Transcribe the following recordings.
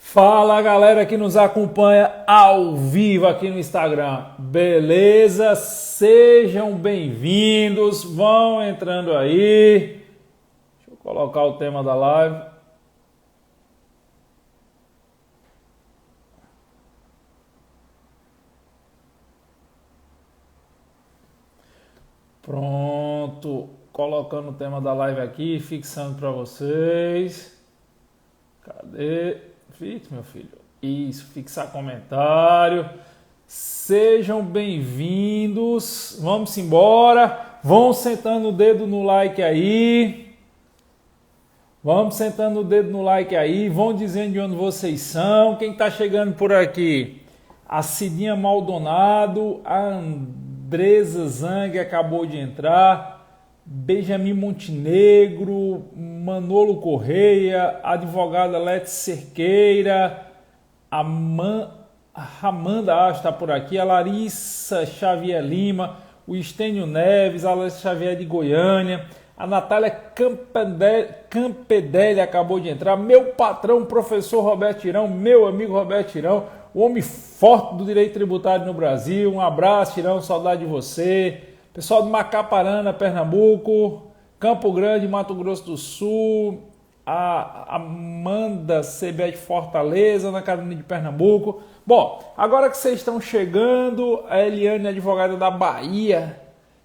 Fala galera que nos acompanha ao vivo aqui no Instagram, beleza? Sejam bem-vindos, vão entrando aí. Deixa eu colocar o tema da live. Pronto, colocando o tema da live aqui, fixando para vocês. Cadê? Fixe, meu filho. Isso, fixar comentário. Sejam bem-vindos. Vamos embora. Vão sentando o dedo no like aí. Vamos sentando o dedo no like aí. Vão dizendo de onde vocês são. Quem está chegando por aqui? A Cidinha Maldonado, a Andresa Zang acabou de entrar. Benjamin Montenegro, Manolo Correia, advogada Leti Cerqueira, Amanda está por aqui, a Larissa Xavier Lima, o Estênio Neves, a Larissa Xavier de Goiânia, a Natália Campedelli acabou de entrar, meu patrão, professor Roberto Tirão, meu amigo Roberto Tirão, o homem forte do direito tributário no Brasil. Um abraço, Tirão, saudade de você. Pessoal de Macaparana, Pernambuco, Campo Grande, Mato Grosso do Sul, a Amanda CB de Fortaleza, na Carolina de Pernambuco. Bom, agora que vocês estão chegando, a Eliane, advogada da Bahia,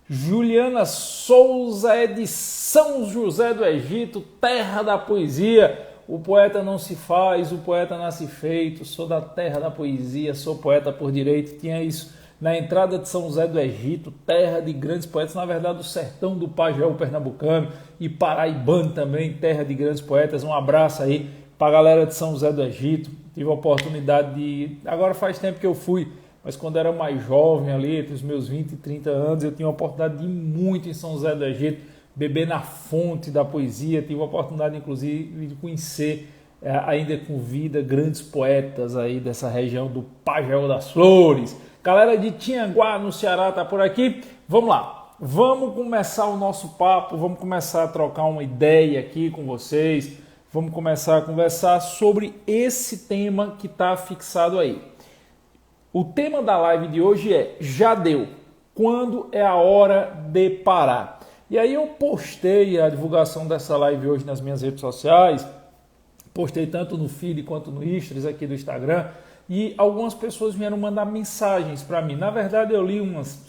Juliana Souza é de São José do Egito, terra da poesia. O poeta não se faz, o poeta nasce feito. Sou da terra da poesia, sou poeta por direito. Tinha isso na entrada de São José do Egito, terra de grandes poetas, na verdade o sertão do Pajeú pernambucano e paraibano também, terra de grandes poetas. Um abraço aí para a galera de São José do Egito. Tive a oportunidade de... Agora faz tempo que eu fui, mas quando era mais jovem ali, entre os meus 20 e 30 anos, eu tinha a oportunidade de ir muito em São José do Egito, beber na fonte da poesia. Tive a oportunidade, inclusive, de conhecer, ainda com vida, grandes poetas aí dessa região do Pajeú das Flores. Galera de Tianguá, no Ceará, tá por aqui. Vamos lá, vamos começar o nosso papo, vamos começar a trocar uma ideia aqui com vocês, vamos começar a conversar sobre esse tema que está fixado aí. O tema da live de hoje é Já deu, quando é a hora de parar? E aí eu postei a divulgação dessa live hoje nas minhas redes sociais, postei tanto no feed quanto no Stories aqui do Instagram, e algumas pessoas vieram mandar mensagens para mim. Na verdade, eu li umas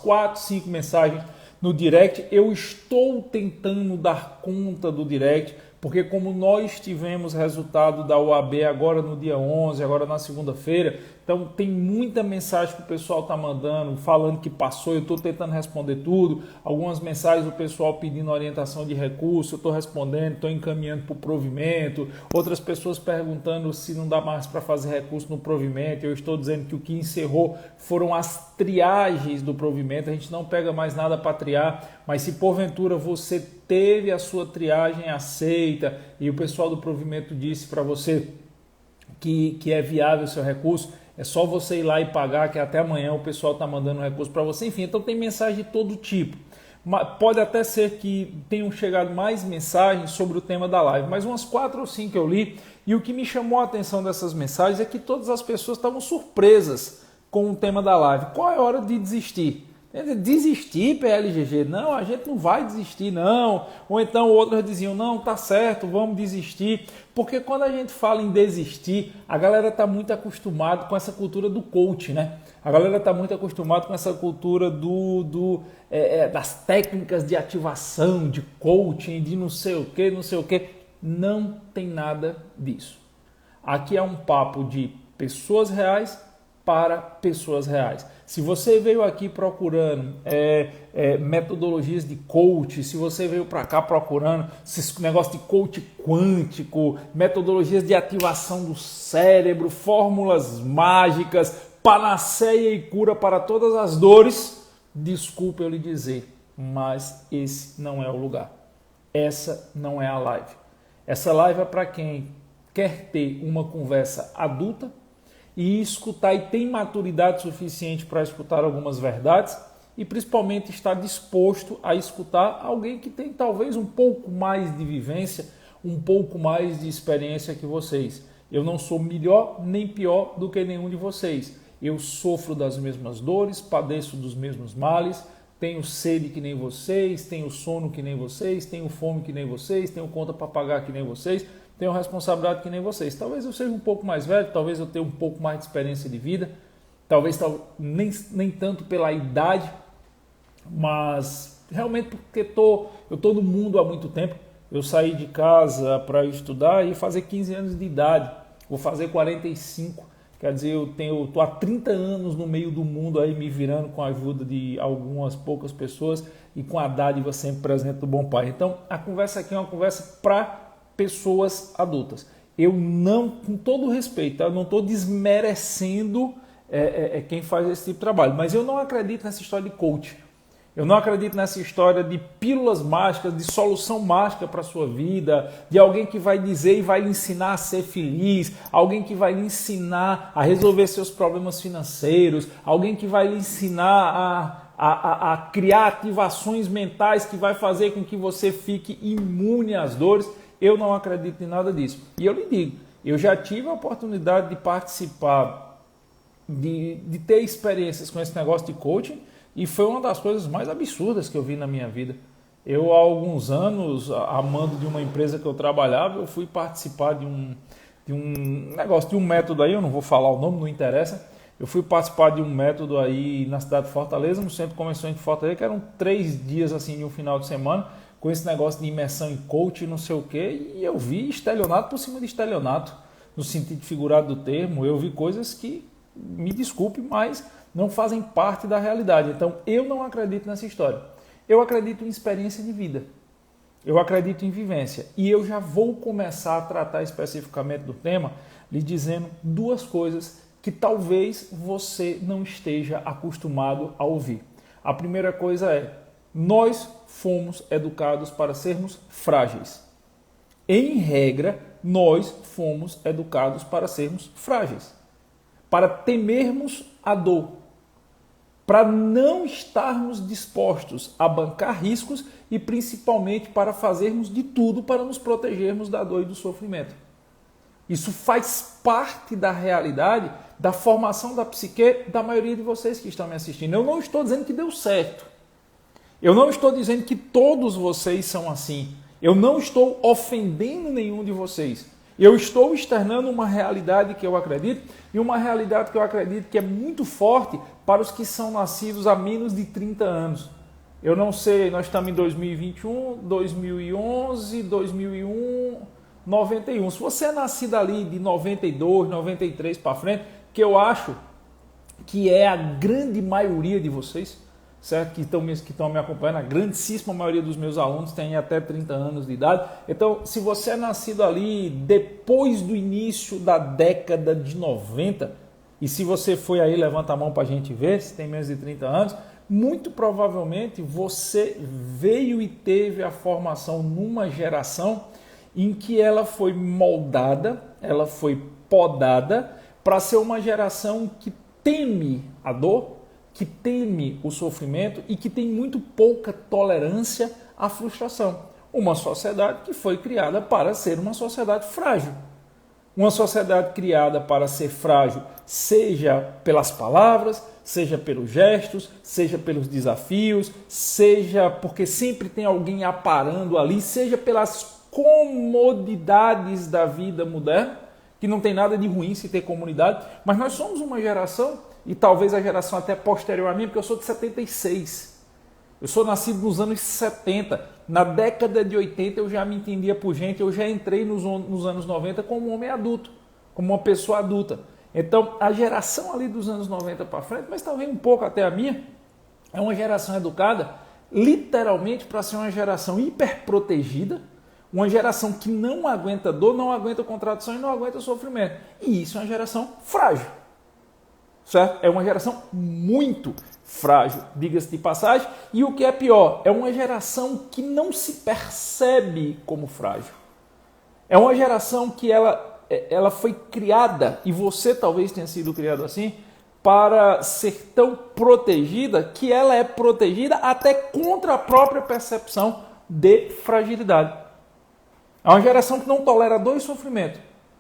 4, 5 mensagens no direct. Eu estou tentando dar conta do direct, porque como nós tivemos resultado da OAB agora no dia 11, agora na segunda-feira, então tem muita mensagem que o pessoal está mandando, falando que passou, eu estou tentando responder tudo. Algumas mensagens do pessoal pedindo orientação de recurso, eu estou respondendo, estou encaminhando para o provimento. Outras pessoas perguntando se não dá mais para fazer recurso no provimento. Eu estou dizendo que o que encerrou foram as triagens do provimento. A gente não pega mais nada para triar, mas se porventura você teve a sua triagem aceita e o pessoal do provimento disse para você que é viável o seu recurso, é só você ir lá e pagar, que até amanhã o pessoal está mandando recurso para você. Enfim, então tem mensagem de todo tipo. Pode até ser que tenham chegado mais mensagens sobre o tema da live, mas umas 4 ou 5 eu li, e o que me chamou a atenção dessas mensagens é que todas as pessoas estavam surpresas com o tema da live. Qual é a hora de desistir? Desistir, PLGG? Não, a gente não vai desistir, não. Ou então outros diziam, não, tá certo, vamos desistir. Porque quando a gente fala em desistir, a galera está muito acostumada com essa cultura do coach, né? A galera está muito acostumada com essa cultura das técnicas de ativação, de coaching, de não sei o que, não sei o que. Não tem nada disso. Aqui é um papo de pessoas reais para pessoas reais. Se você veio aqui procurando metodologias de coach, se você veio para cá procurando esse negócio de coach quântico, metodologias de ativação do cérebro, fórmulas mágicas, panaceia e cura para todas as dores, desculpa eu lhe dizer, mas esse não é o lugar. Essa não é a live. Essa live é para quem quer ter uma conversa adulta, e escutar e tem maturidade suficiente para escutar algumas verdades e principalmente está disposto a escutar alguém que tem talvez um pouco mais de vivência, um pouco mais de experiência que vocês. Eu não sou melhor nem pior do que nenhum de vocês. Eu sofro das mesmas dores, padeço dos mesmos males, tenho sede que nem vocês, tenho sono que nem vocês, tenho fome que nem vocês, tenho conta para pagar que nem vocês, tenho responsabilidade que nem vocês. Talvez eu seja um pouco mais velho, talvez eu tenha um pouco mais de experiência de vida, talvez nem tanto pela idade, mas realmente porque eu estou no mundo há muito tempo. Eu saí de casa para estudar e fazer 15 anos de idade, vou fazer 45. Quer dizer, eu estou há 30 anos no meio do mundo aí me virando com a ajuda de algumas poucas pessoas e com a dádiva sempre presente do bom pai. Então, a conversa aqui é uma conversa para pessoas adultas. Eu não, com todo respeito, tá? Eu não estou desmerecendo quem faz esse tipo de trabalho, mas eu não acredito nessa história de coach. Eu não acredito nessa história de pílulas mágicas, de solução mágica para a sua vida, de alguém que vai dizer e vai lhe ensinar a ser feliz, alguém que vai lhe ensinar a resolver seus problemas financeiros, alguém que vai lhe ensinar a criar ativações mentais que vai fazer com que você fique imune às dores. Eu não acredito em nada disso. E eu lhe digo, eu já tive a oportunidade de participar, de ter experiências com esse negócio de coaching, e foi uma das coisas mais absurdas que eu vi na minha vida. Eu, há alguns anos, a mando de uma empresa que eu trabalhava, eu fui participar de um negócio, de um método aí, eu não vou falar o nome, não interessa. Eu fui participar de um método aí na cidade de Fortaleza, no Centro de Convenções de Fortaleza, que eram 3 dias assim de um final de semana, com esse negócio de imersão em coach, não sei o quê, e eu vi estelionato por cima de estelionato, no sentido figurado do termo. Eu vi coisas que, me desculpe, mas não fazem parte da realidade. Então, eu não acredito nessa história. Eu acredito em experiência de vida. Eu acredito em vivência. E eu já vou começar a tratar especificamente do tema, lhe dizendo 2 coisas que talvez você não esteja acostumado a ouvir. A primeira coisa é: nós fomos educados para sermos frágeis. Em regra, nós fomos educados para sermos frágeis, para temermos a dor, para não estarmos dispostos a bancar riscos e principalmente para fazermos de tudo para nos protegermos da dor e do sofrimento. Isso faz parte da realidade, da formação da psique da maioria de vocês que estão me assistindo. Eu não estou dizendo que deu certo. Eu não estou dizendo que todos vocês são assim. Eu não estou ofendendo nenhum de vocês. Eu estou externando uma realidade que eu acredito, e uma realidade que eu acredito que é muito forte para os que são nascidos há menos de 30 anos. Eu não sei, nós estamos em 2021, 2011, 2001, 91. Se você é nascido ali de 92, 93 para frente, que eu acho que é a grande maioria de vocês, certo? Que estão me acompanhando, a grandíssima maioria dos meus alunos tem até 30 anos de idade. Então, se você é nascido ali depois do início da década de 90, e se você foi aí, levanta a mão para a gente ver, se tem menos de 30 anos, muito provavelmente você veio e teve a formação numa geração em que ela foi moldada, ela foi podada para ser uma geração que teme a dor, que teme o sofrimento e que tem muito pouca tolerância à frustração. Uma sociedade que foi criada para ser uma sociedade frágil. Uma sociedade criada para ser frágil, seja pelas palavras, seja pelos gestos, seja pelos desafios, seja porque sempre tem alguém aparando ali, seja pelas comodidades da vida moderna, que não tem nada de ruim se ter comunidade, mas nós somos uma geração, e talvez a geração até posterior a mim, porque eu sou de 76. Eu sou nascido nos anos 70. Na década de 80 eu já me entendia por gente, eu já entrei nos anos 90 como um homem adulto, como uma pessoa adulta. Então, a geração ali dos anos 90 para frente, mas talvez um pouco até a minha, é uma geração educada literalmente para ser uma geração hiperprotegida, uma geração que não aguenta dor, não aguenta contradição e não aguenta sofrimento. E isso é uma geração frágil. Certo? É uma geração muito frágil, diga-se de passagem, e o que é pior, é uma geração que não se percebe como frágil. É uma geração que ela foi criada, e você talvez tenha sido criado assim, para ser tão protegida que ela é protegida até contra a própria percepção de fragilidade. É uma geração que não tolera dor e sofrimento.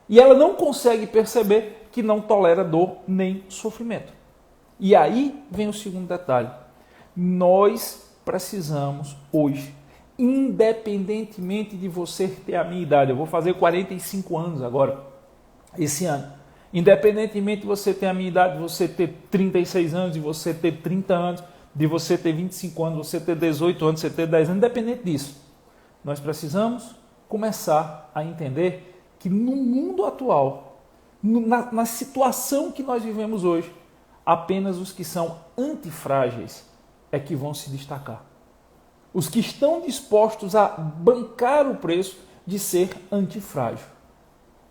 E ela não consegue perceber que não tolera dor nem sofrimento. E aí vem o segundo detalhe. Nós precisamos hoje, independentemente de você ter a minha idade, eu vou fazer 45 anos agora, esse ano. Independentemente de você ter a minha idade, de você ter 36 anos, de você ter 30 anos, de você ter 25 anos, de você ter 18 anos, de você ter 10 anos, independente disso, nós precisamos começar a entender que no mundo atual, na situação que nós vivemos hoje, apenas os que são antifrágeis é que vão se destacar. Os que estão dispostos a bancar o preço de ser antifrágil.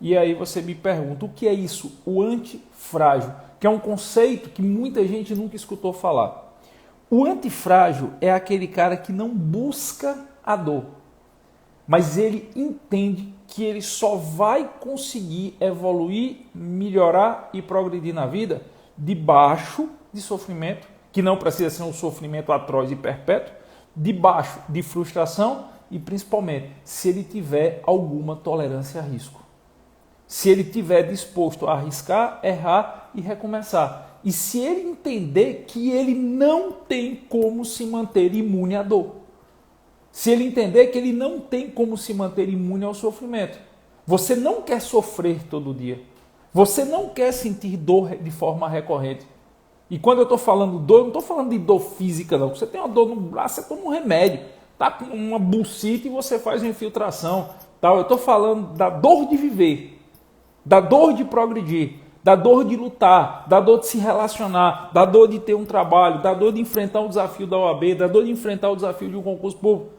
E aí você me pergunta, o que é isso? O antifrágil, que é um conceito que muita gente nunca escutou falar. O antifrágil é aquele cara que não busca a dor, mas ele entende que ele só vai conseguir evoluir, melhorar e progredir na vida debaixo de sofrimento, que não precisa ser um sofrimento atroz e perpétuo, debaixo de frustração e principalmente se ele tiver alguma tolerância a risco. Se ele estiver disposto a arriscar, errar e recomeçar. E se ele entender que ele não tem como se manter imune à dor. Se ele entender que ele não tem como se manter imune ao sofrimento. Você não quer sofrer todo dia. Você não quer sentir dor de forma recorrente. E quando eu estou falando dor, eu não estou falando de dor física, não. Você tem uma dor no braço, você toma um remédio. Está com uma bucite e você faz uma infiltração. Tal. Eu estou falando da dor de viver, da dor de progredir, da dor de lutar, da dor de se relacionar, da dor de ter um trabalho, da dor de enfrentar um desafio da OAB, da dor de enfrentar o desafio de um concurso público.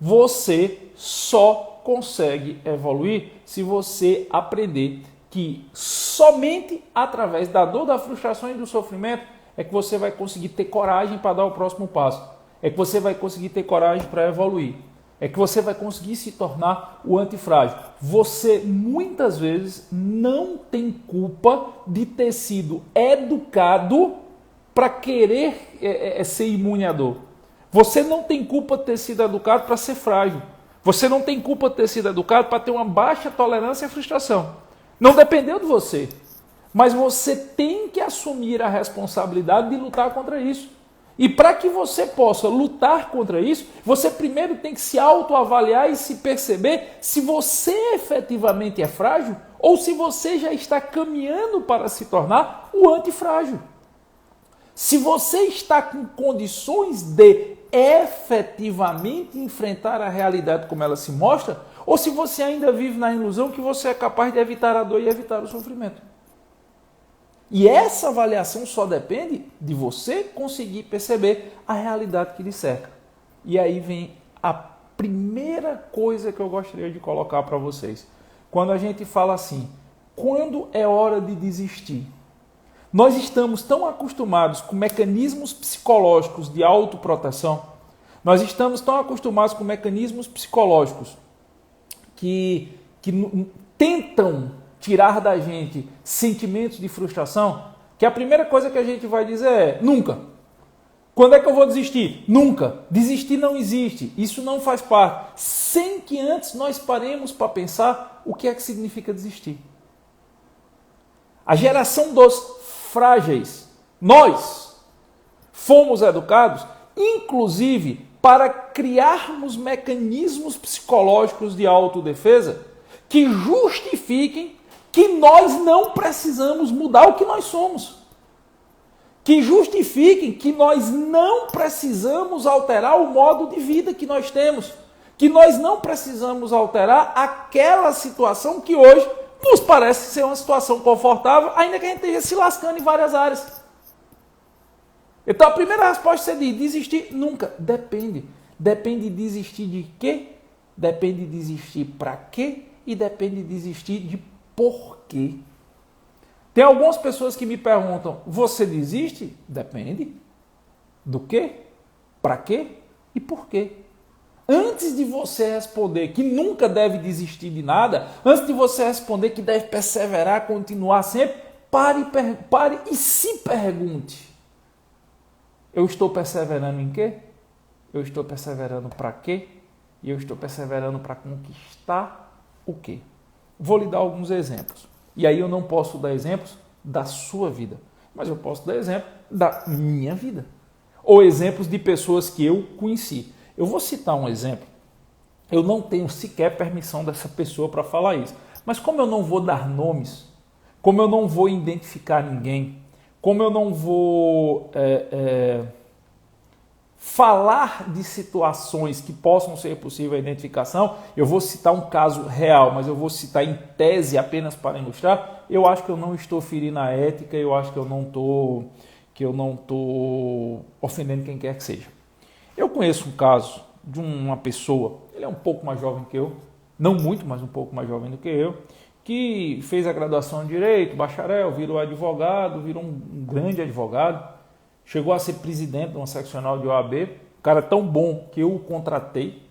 Você só consegue evoluir se você aprender que somente através da dor, da frustração e do sofrimento é que você vai conseguir ter coragem para dar o próximo passo. É que você vai conseguir ter coragem para evoluir. É que você vai conseguir se tornar o antifrágil. Você muitas vezes não tem culpa de ter sido educado para querer ser imune à dor. Você não tem culpa de ter sido educado para ser frágil. Você não tem culpa de ter sido educado para ter uma baixa tolerância à frustração. Não dependeu de você. Mas você tem que assumir a responsabilidade de lutar contra isso. E para que você possa lutar contra isso, você primeiro tem que se autoavaliar e se perceber se você efetivamente é frágil ou se você já está caminhando para se tornar o antifrágil. Se você está com condições de efetivamente enfrentar a realidade como ela se mostra, ou se você ainda vive na ilusão que você é capaz de evitar a dor e evitar o sofrimento. E essa avaliação só depende de você conseguir perceber a realidade que lhe cerca. E aí vem a primeira coisa que eu gostaria de colocar para vocês. Quando a gente fala assim, quando é hora de desistir? Nós estamos tão acostumados com mecanismos psicológicos de autoproteção, nós estamos tão acostumados com mecanismos psicológicos que tentam tirar da gente sentimentos de frustração, que a primeira coisa que a gente vai dizer é nunca. Quando é que eu vou desistir? Nunca. Desistir não existe. Isso não faz parte. Sem que antes nós paremos para pensar o que é que significa desistir. A geração dos frágeis, nós fomos educados, inclusive, para criarmos mecanismos psicológicos de autodefesa que justifiquem que nós não precisamos mudar o que nós somos. Que justifiquem que nós não precisamos alterar o modo de vida que nós temos. Que nós não precisamos alterar aquela situação que hoje nos parece ser uma situação confortável, ainda que a gente esteja se lascando em várias áreas. Então a primeira resposta é desistir nunca. Depende. Depende de desistir de quê? Depende de desistir para quê? E depende de desistir de por quê? Tem algumas pessoas que me perguntam, você desiste? Depende. Do quê? Para quê? E por quê? Antes de você responder que nunca deve desistir de nada, antes de você responder que deve perseverar, continuar sempre, pare e se pergunte. Eu estou perseverando em quê? Eu estou perseverando para quê? E eu estou perseverando para conquistar o quê? Vou lhe dar alguns exemplos. E aí eu não posso dar exemplos da sua vida, mas eu posso dar exemplo da minha vida. Ou exemplos de pessoas que eu conheci. Eu vou citar um exemplo. Eu não tenho sequer permissão dessa pessoa para falar isso. Mas como eu não vou dar nomes, como eu não vou identificar ninguém, como eu não vou falar de situações que possam ser possível a identificação, eu vou citar um caso real, mas eu vou citar em tese apenas para ilustrar, eu acho que eu não estou ferindo a ética, eu acho que eu não estou ofendendo quem quer que seja. Eu conheço um caso de uma pessoa, ele é um pouco mais jovem que eu, não muito, mas um pouco mais jovem do que eu, que fez a graduação em Direito, bacharel, virou advogado, virou um grande advogado, chegou a ser presidente de uma seccional de OAB, um cara tão bom que eu o contratei.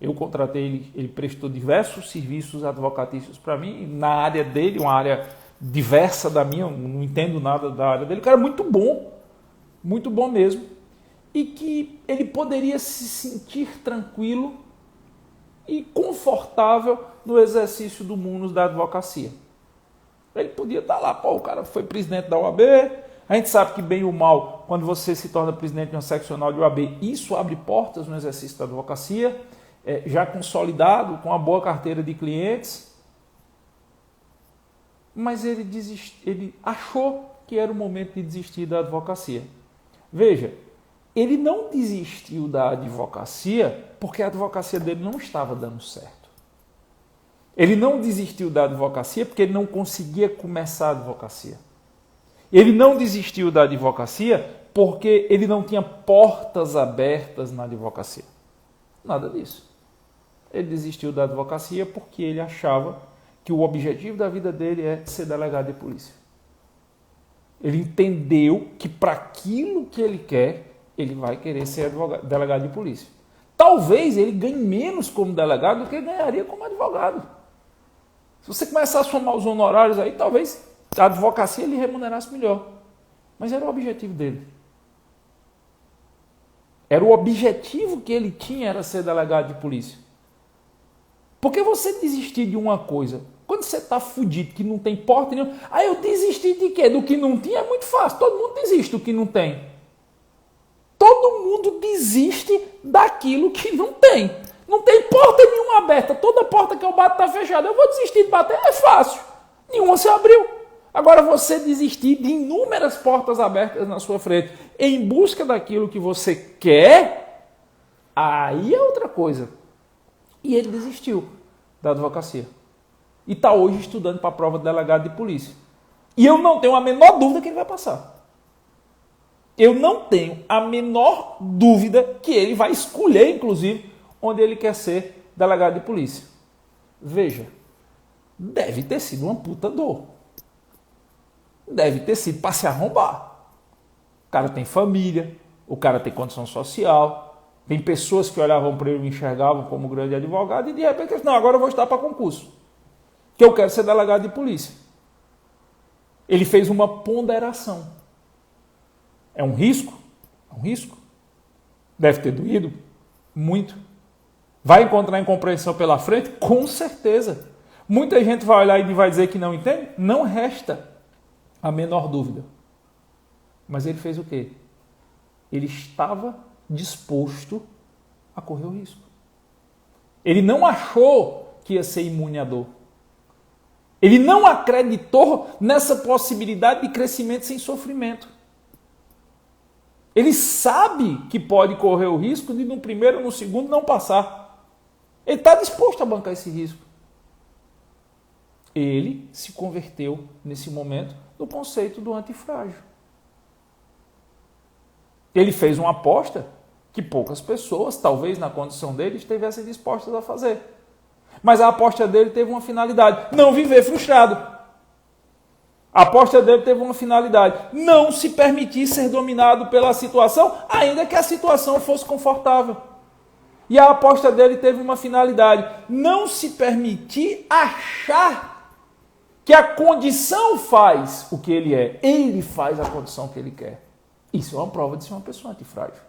Ele prestou diversos serviços advocatícios para mim, na área dele, uma área diversa da minha, eu não entendo nada da área dele, um cara muito bom mesmo, e que ele poderia se sentir tranquilo e confortável no exercício do munus da advocacia. Ele podia estar lá, o cara foi presidente da OAB, a gente sabe que bem ou mal, quando você se torna presidente de uma seccional de OAB, isso abre portas no exercício da advocacia, já consolidado, com uma boa carteira de clientes, mas ele achou que era o momento de desistir da advocacia. Veja, ele não desistiu da advocacia porque a advocacia dele não estava dando certo. Ele não desistiu da advocacia porque ele não conseguia começar a advocacia. Ele não desistiu da advocacia porque ele não tinha portas abertas na advocacia. Nada disso. Ele desistiu da advocacia porque ele achava que o objetivo da vida dele é ser delegado de polícia. Ele entendeu que para aquilo que ele quer, ele vai querer ser delegado de polícia. Talvez ele ganhe menos como delegado do que ganharia como advogado. Se você começar a somar os honorários aí, talvez a advocacia lhe remunerasse melhor. Mas era o objetivo dele. Era o objetivo que ele tinha, era ser delegado de polícia. Porque você desistir de uma coisa, quando você está fudido, que não tem porta nenhuma, eu desisti de quê? Do que não tinha é muito fácil, todo mundo desiste do que não tem. Todo mundo desiste daquilo que não tem. Não tem porta nenhuma aberta, toda porta que eu bato está fechada, eu vou desistir de bater, é fácil, nenhuma se abriu. Agora você desistir de inúmeras portas abertas na sua frente em busca daquilo que você quer, aí é outra coisa. E ele desistiu da advocacia. E está hoje estudando para a prova de delegado de polícia. E eu não tenho a menor dúvida que ele vai passar. Eu não tenho a menor dúvida que ele vai escolher, inclusive, onde ele quer ser delegado de polícia. Veja, deve ter sido uma puta dor. Deve ter sido para se arrombar. O cara tem família, o cara tem condição social, tem pessoas que olhavam para ele e me enxergavam como grande advogado e de repente ele não, agora eu vou estar para concurso, que eu quero ser delegado de polícia. Ele fez uma ponderação. É um risco? É um risco. Deve ter doído? Muito. Vai encontrar incompreensão pela frente? Com certeza. Muita gente vai olhar e vai dizer que não entende? Não resta a menor dúvida. Mas ele fez o quê? Ele estava disposto a correr o risco. Ele não achou que ia ser imune à dor. Ele não acreditou nessa possibilidade de crescimento sem sofrimento. Ele sabe que pode correr o risco de no primeiro ou no segundo não passar. Ele está disposto a bancar esse risco. Ele se converteu nesse momento no conceito do antifrágil. Ele fez uma aposta que poucas pessoas, talvez na condição dele, estivessem dispostas a fazer. Mas a aposta dele teve uma finalidade: não viver frustrado. A aposta dele teve uma finalidade: não se permitir ser dominado pela situação, ainda que a situação fosse confortável. E a aposta dele teve uma finalidade: não se permitir achar que a condição faz o que ele é. Ele faz a condição que ele quer. Isso é uma prova de ser uma pessoa antifrágil.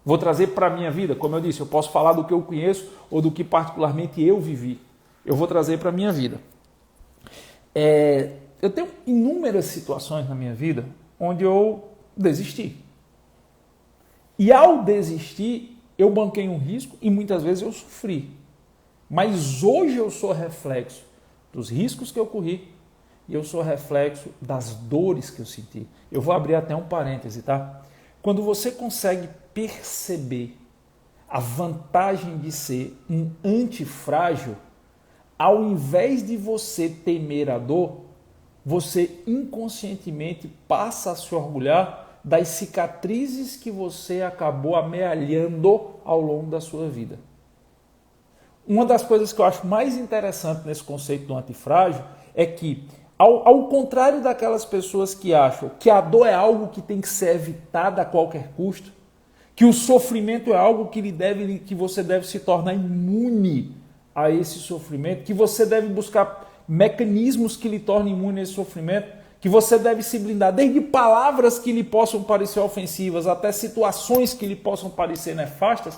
Vou trazer para a minha vida, como eu disse, eu posso falar do que eu conheço ou do que particularmente eu vivi. eu vou trazer para a minha vida. Eu tenho inúmeras situações na minha vida onde eu desisti. E ao desistir, eu banquei um risco e muitas vezes eu sofri. Mas hoje eu sou reflexo dos riscos que eu corri e eu sou reflexo das dores que eu senti. Eu vou abrir até um parêntese, tá? Quando você consegue perceber a vantagem de ser um antifrágil, ao invés de você temer a dor, você inconscientemente passa a se orgulhar das cicatrizes que você acabou amealhando ao longo da sua vida. Uma das coisas que eu acho mais interessante nesse conceito do antifrágil é que, ao contrário daquelas pessoas que acham que a dor é algo que tem que ser evitada a qualquer custo, que o sofrimento é algo que você deve se tornar imune a esse sofrimento, que você deve buscar mecanismos que lhe tornem imune a esse sofrimento, que você deve se blindar, desde palavras que lhe possam parecer ofensivas até situações que lhe possam parecer nefastas.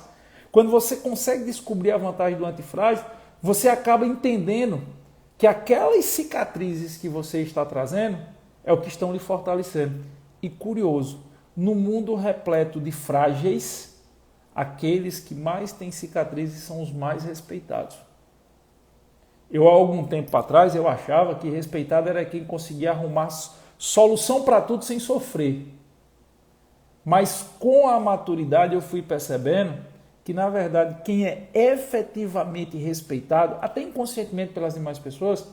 Quando você consegue descobrir a vantagem do antifrágil, você acaba entendendo que aquelas cicatrizes que você está trazendo é o que estão lhe fortalecendo. E curioso, no mundo repleto de frágeis, aqueles que mais têm cicatrizes são os mais respeitados. Há algum tempo atrás, eu achava que respeitado era quem conseguia arrumar solução para tudo sem sofrer. Mas com a maturidade eu fui percebendo que, na verdade, quem é efetivamente respeitado, até inconscientemente pelas demais pessoas,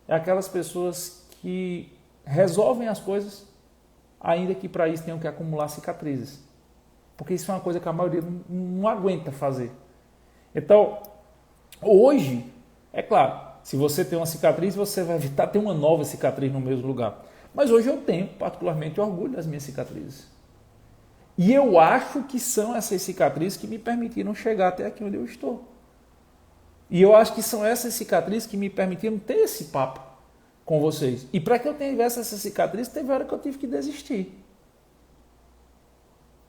é aquelas pessoas que resolvem as coisas, ainda que para isso tenham que acumular cicatrizes. Porque isso é uma coisa que a maioria não aguenta fazer. Então, hoje, é claro, se você tem uma cicatriz, você vai evitar ter uma nova cicatriz no mesmo lugar. Mas hoje eu tenho particularmente orgulho das minhas cicatrizes. E eu acho que são essas cicatrizes que me permitiram chegar até aqui onde eu estou. E eu acho que são essas cicatrizes que me permitiram ter esse papo com vocês. E para que eu tivesse essa cicatriz, teve hora que eu tive que desistir.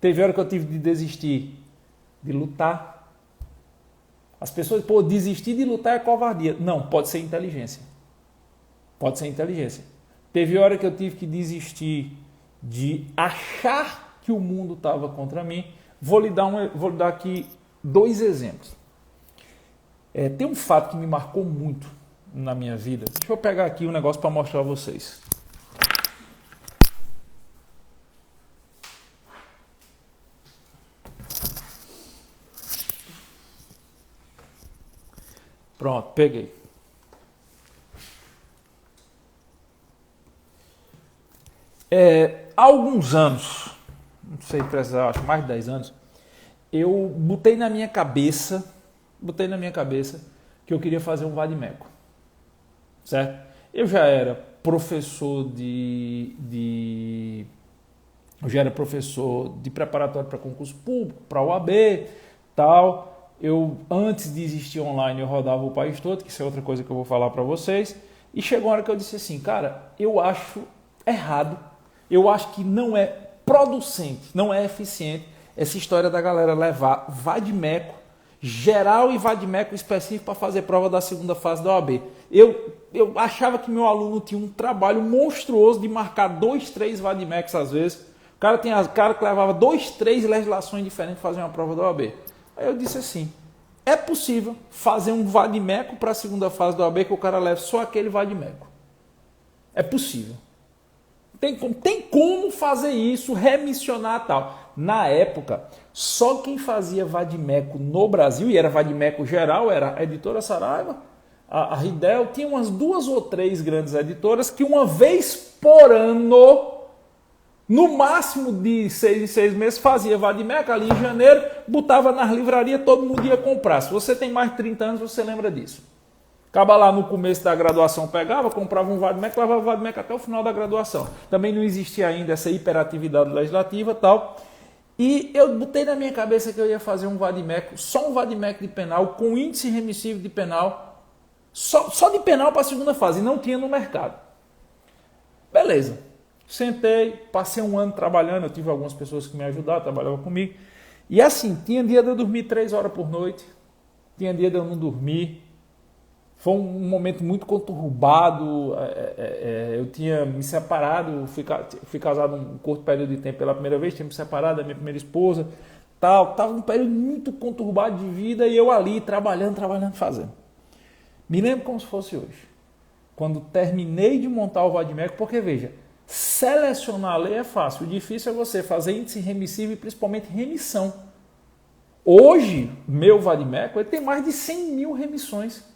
Teve hora que eu tive de desistir de lutar. As pessoas, desistir de lutar é covardia. Não, pode ser inteligência. Pode ser inteligência. Teve hora que eu tive que desistir de achar que o mundo estava contra mim. Vou lhe dar aqui 2 exemplos. Tem um fato que me marcou muito na minha vida. Deixa eu pegar aqui um negócio para mostrar a vocês. Pronto, peguei. Há alguns anos, não sei precisar, acho mais de 10 anos, eu botei na minha cabeça que eu queria fazer um vade-mecum, certo? Eu já era professor eu já era professor de preparatório para concurso público, para OAB, tal. Eu, antes de existir online, eu rodava o país todo, que isso é outra coisa que eu vou falar para vocês. E chegou uma hora que eu disse assim, cara, eu acho errado, eu acho que não é producente, não é eficiente essa história da galera levar vade-mecum geral e vade-mecum específico para fazer prova da segunda fase da OAB. Eu achava que meu aluno tinha um trabalho monstruoso de marcar 2, 3 vade-mecums às vezes. O cara tinha cara que levava 2, 3 legislações diferentes para fazer uma prova da OAB. Aí eu disse assim, é possível fazer um vade-mecum para a segunda fase da OAB que o cara leve só aquele vade-mecum. É possível. Tem como fazer isso, remissionar tal. Na época, só quem fazia vade-mecum no Brasil, e era vade-mecum geral, era a editora Saraiva, a Ridel, tinha umas 2 ou 3 grandes editoras que uma vez por ano, no máximo de 6 em 6 meses, fazia vade-mecum ali em janeiro, botava nas livrarias, todo mundo ia comprar. Se você tem mais de 30 anos, você lembra disso. Acaba lá no começo da graduação, pegava, comprava um vade-mecum, levava o vade-mecum até o final da graduação. Também não existia ainda essa hiperatividade legislativa e tal. E eu botei na minha cabeça que eu ia fazer um vade-mecum, só um vade-mecum de penal, com índice remissivo de penal, só de penal para a segunda fase, e não tinha no mercado. Beleza. Sentei, passei um ano trabalhando, eu tive algumas pessoas que me ajudaram, trabalhavam comigo. E assim, tinha dia de eu dormir 3 horas por noite, tinha dia de eu não dormir. Foi um momento muito conturbado. Eu tinha me separado, fui casado um curto período de tempo pela primeira vez, tinha me separado da minha primeira esposa. Estava um período muito conturbado de vida e eu ali trabalhando, fazendo. Me lembro como se fosse hoje. Quando terminei de montar o Vadimeco, porque veja, selecionar a lei é fácil, o difícil é você fazer índice remissivo e principalmente remissão. Hoje, meu Vadimeco, ele tem mais de 100 mil remissões.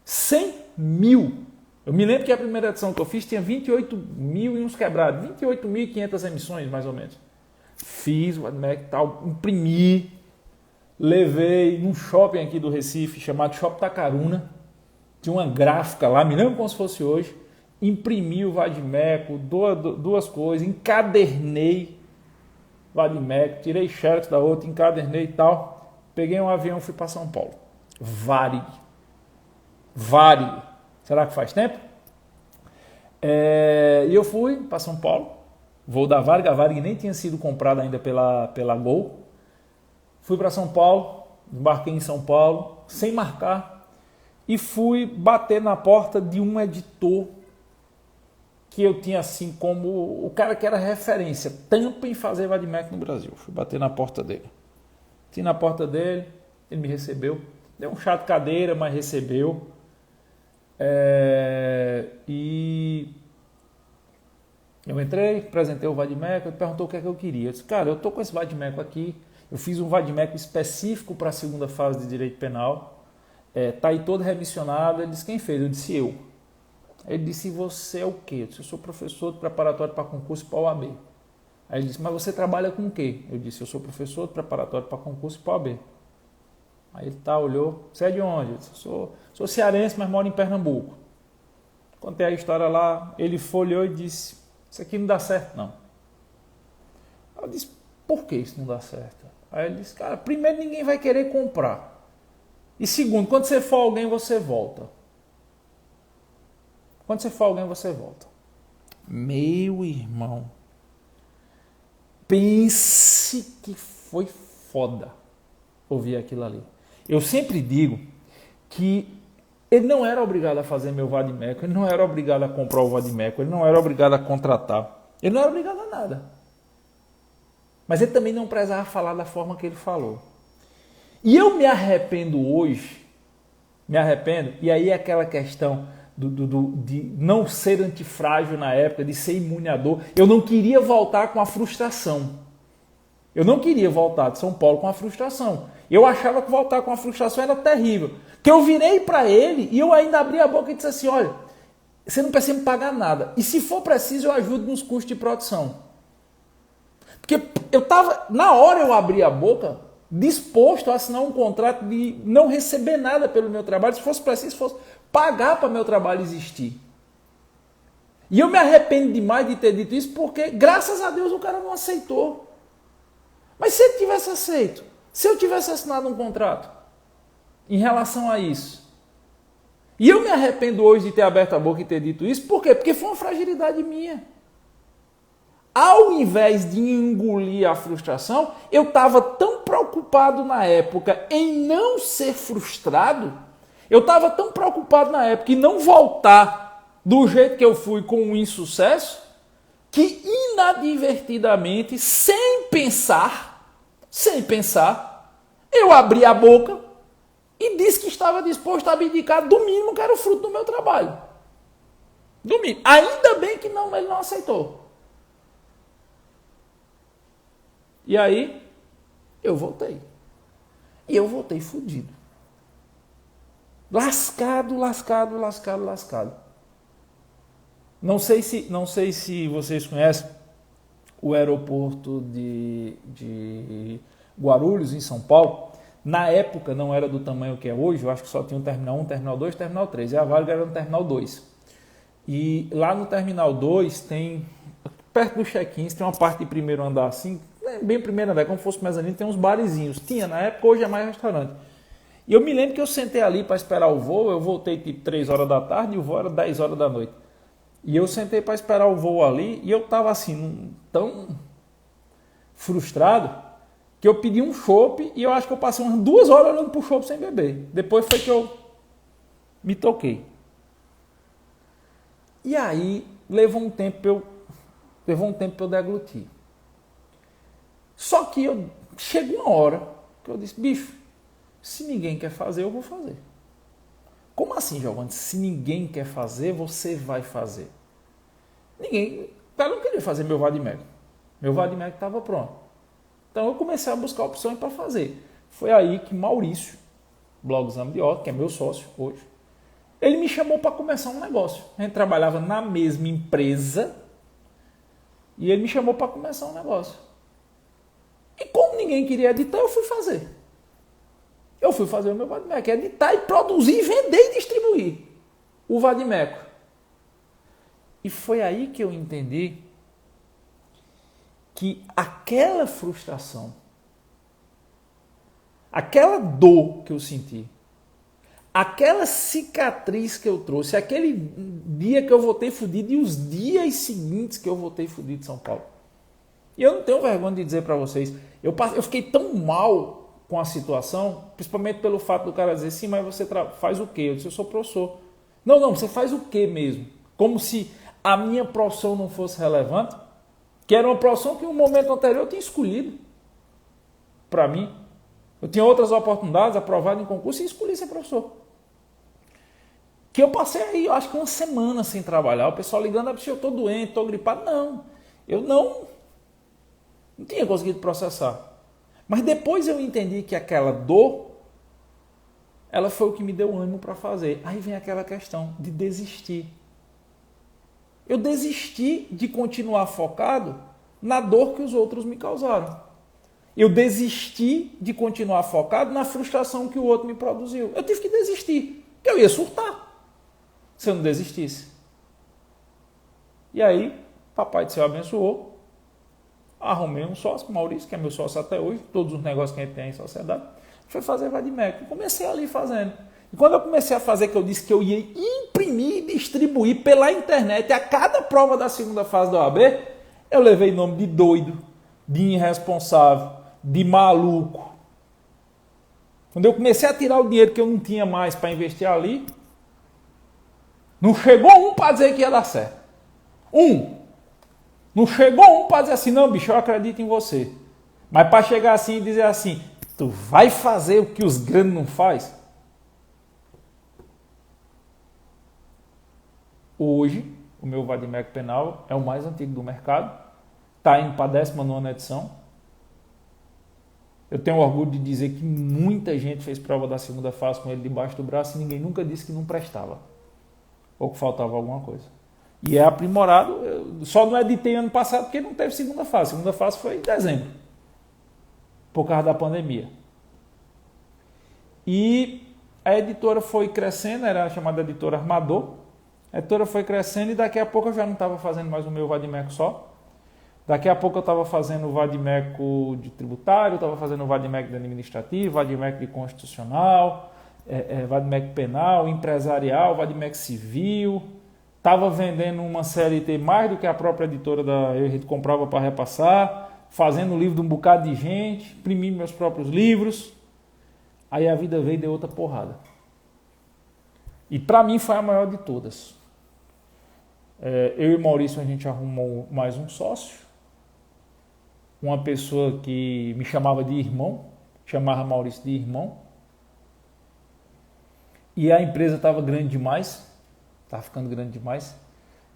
100 mil. Eu me lembro que a primeira edição que eu fiz tinha 28 mil e uns quebrados, 28.500 emissões mais ou menos. Fiz o Vadimeco e tal, imprimi, levei num shopping aqui do Recife chamado Shopping Tacaruna. Tinha uma gráfica lá, me lembro como se fosse hoje. Imprimi o Vadimeco, duas coisas, encadernei o Vadimeco, tirei xerox da outra, encadernei e tal. Peguei um avião e fui para São Paulo. Varig. Será que faz tempo? E eu fui para São Paulo, voo da Varig, a Varig nem tinha sido comprada ainda pela Gol. Fui para São Paulo, embarquei em São Paulo, sem marcar, e fui bater na porta de um editor que eu tinha assim como o cara que era referência, tampa em fazer Vadimeco no Brasil. Fui bater na porta dele. Fui na porta dele, ele me recebeu, deu um chá de cadeira, mas recebeu. E eu entrei, apresentei o Vadimeco, ele perguntou o que é que eu queria. Eu disse, cara, eu tô com esse Vadimeco aqui, eu fiz um Vadimeco específico para a segunda fase de direito penal, tá aí todo remissionado. Ele disse, quem fez? Eu disse, eu. Ele disse, você é o quê? Eu disse, eu sou professor de preparatório para concurso para a OAB. Aí ele disse, mas você trabalha com o quê? Eu disse, eu sou professor de preparatório para concurso para a OAB. Aí ele olhou, você é de onde? Eu disse, sou cearense, mas moro em Pernambuco. Contei a história lá, ele folheou e disse, isso aqui não dá certo não. Eu disse, por que isso não dá certo? Aí ele disse, cara, primeiro ninguém vai querer comprar. E segundo, quando você for alguém, você volta. Quando você for alguém, você volta. Meu irmão, pense que foi foda ouvir aquilo ali. Eu sempre digo que ele não era obrigado a fazer meu Vadimeco, ele não era obrigado a comprar o Vadimeco, ele não era obrigado a contratar, ele não era obrigado a nada. Mas ele também não precisava falar da forma que ele falou. E eu me arrependo hoje, e aí é aquela questão de não ser antifrágil na época, de ser imune à dor. Eu não queria voltar com a frustração. Eu não queria voltar de São Paulo com a frustração. Eu achava que voltar com a frustração era terrível. Que eu virei para ele e eu ainda abri a boca e disse assim, olha, você não precisa me pagar nada. E se for preciso, eu ajudo nos custos de produção. Porque eu estava, na hora eu abri a boca, disposto a assinar um contrato de não receber nada pelo meu trabalho, se fosse preciso, fosse pagar para meu trabalho existir. E eu me arrependo demais de ter dito isso, porque graças a Deus o cara não aceitou. Mas se ele tivesse aceito, se eu tivesse assinado um contrato em relação a isso, e eu me arrependo hoje de ter aberto a boca e ter dito isso, por quê? Porque foi uma fragilidade minha. Ao invés de engolir a frustração, eu estava tão preocupado na época em não ser frustrado, eu estava tão preocupado na época em não voltar do jeito que eu fui com um insucesso, que inadvertidamente, sem pensar, eu abri a boca e disse que estava disposto a abdicar do mínimo que era o fruto do meu trabalho. Do mínimo. Ainda bem que não, ele não aceitou. E aí, eu voltei. E eu voltei fudido. Lascado. Não sei se vocês conhecem o aeroporto de Guarulhos, em São Paulo. Na época não era do tamanho que é hoje, eu acho que só tinha um terminal 1, terminal 2, terminal 3. E a Varig era no terminal 2. E lá no terminal 2 tem, perto do check-in, tem uma parte de primeiro andar assim, bem primeiro andar, como se fosse mezanino, tem uns barizinhos. Tinha na época, hoje é mais restaurante. E eu me lembro que eu sentei ali para esperar o voo, eu voltei tipo 3 horas da tarde e o voo era 10 horas da noite. E eu sentei para esperar o voo ali e eu estava assim, tão frustrado, que eu pedi um chopp e eu acho que eu passei umas 2 horas olhando pro chopp sem beber. Depois foi que eu Me toquei. E aí levou um tempo para eu deglutir. Só que chegou uma hora que eu disse, bicho, se ninguém quer fazer, eu vou fazer. Como assim, Giovanni? Se ninguém quer fazer, você vai fazer. Ninguém. O cara não queria fazer meu Vadimec. Meu Vadimec estava pronto. Então eu comecei a buscar opções para fazer. Foi aí que Maurício, Blog Exame de Ordem, que é meu sócio hoje, ele me chamou para começar um negócio. A gente trabalhava na mesma empresa e ele me chamou para começar um negócio. E como ninguém queria editar, eu fui fazer. Eu fui fazer o meu Vadimeco, editar e produzir, vender e distribuir o Vadimeco. E foi aí que eu entendi que aquela frustração, aquela dor que eu senti, aquela cicatriz que eu trouxe, aquele dia que eu voltei fudido e os dias seguintes que eu voltei fudido de São Paulo. E eu não tenho vergonha de dizer para vocês, eu fiquei tão mal com a situação, principalmente pelo fato do cara dizer, sim, mas você faz o quê? Eu disse, eu sou professor. Não, você faz o quê mesmo? Como se a minha profissão não fosse relevante, que era uma profissão que no momento anterior eu tinha escolhido para mim. Eu tinha outras oportunidades, aprovado em concurso e escolhi ser professor. Que eu passei aí, eu acho que uma semana sem trabalhar, o pessoal ligando, eu estou doente, estou gripado. Não, eu não tinha conseguido processar. Mas depois eu entendi que aquela dor, ela foi o que me deu ânimo para fazer. Aí vem aquela questão de desistir. Eu desisti de continuar focado na dor que os outros me causaram. Eu desisti de continuar focado na frustração que o outro me produziu. Eu tive que desistir, porque eu ia surtar se eu não desistisse. E aí, Papai do Céu abençoou. Arrumei um sócio, Maurício, que é meu sócio até hoje, todos os negócios que a gente tem em sociedade, foi fazer Vadimeco. Comecei ali fazendo. E quando eu comecei a fazer, que eu disse que eu ia imprimir e distribuir pela internet a cada prova da segunda fase da OAB, eu levei nome de doido, de irresponsável, de maluco. Quando eu comecei a tirar o dinheiro que eu não tinha mais para investir ali, não chegou um para dizer que ia dar certo. Não chegou um para dizer assim, não, bicho, eu acredito em você. Mas para chegar assim e dizer assim, tu vai fazer o que os grandes não fazem? Hoje, o meu Vadimeco Penal é o mais antigo do mercado. Está indo para a 19ª edição. Eu tenho orgulho de dizer que muita gente fez prova da segunda fase com ele debaixo do braço e ninguém nunca disse que não prestava. Ou que faltava alguma coisa. E é aprimorado, eu só não editei ano passado porque não teve segunda fase. A segunda fase foi em dezembro, por causa da pandemia. E a editora foi crescendo, era chamada editora Armador. A editora foi crescendo e daqui a pouco eu já não estava fazendo mais o meu Vadimeco só. Daqui a pouco eu estava fazendo o Vadimeco de tributário, estava fazendo o Vadimeco de administrativo, Vadimeco de constitucional, Vadimeco penal, empresarial, Vadimeco civil. Estava vendendo uma CLT mais do que a própria editora a gente comprava para repassar, fazendo livro de um bocado de gente, imprimindo meus próprios livros. Aí a vida veio e deu outra porrada. E para mim foi a maior de todas. Eu e Maurício, a gente arrumou mais um sócio, uma pessoa que me chamava de irmão, chamava Maurício de irmão. E a empresa estava grande demais. Está ficando grande demais.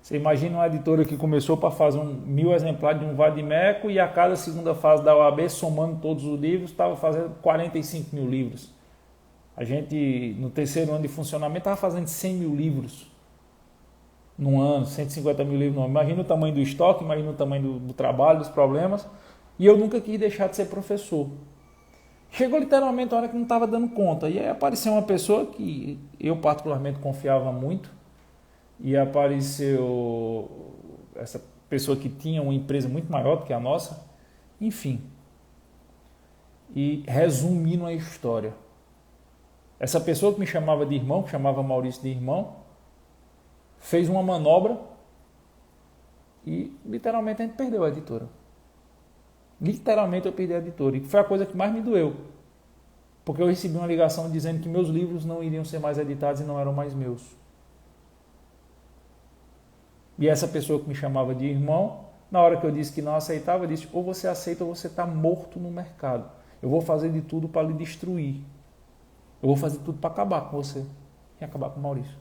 Você imagina uma editora que começou para fazer 1.000 exemplares de um Vadimeco e a cada segunda fase da OAB, somando todos os livros, estava fazendo 45 mil livros. A gente, no terceiro ano de funcionamento, estava fazendo 100 mil livros num ano, 150 mil livros no ano. Imagina o tamanho do estoque, imagina o tamanho do trabalho, dos problemas. E eu nunca quis deixar de ser professor. Chegou literalmente a hora que não estava dando conta. E aí apareceu uma pessoa que eu particularmente confiava muito. E apareceu essa pessoa que tinha uma empresa muito maior do que a nossa. Enfim. E resumindo a história. Essa pessoa que me chamava de irmão, que chamava Maurício de irmão, fez uma manobra e literalmente a gente perdeu a editora. Literalmente eu perdi a editora. E foi a coisa que mais me doeu. Porque eu recebi uma ligação dizendo que meus livros não iriam ser mais editados e não eram mais meus. E essa pessoa que me chamava de irmão, na hora que eu disse que não aceitava, disse: ou você aceita ou você está morto no mercado. Eu vou fazer de tudo para lhe destruir. Eu vou fazer tudo para acabar com você e acabar com o Maurício.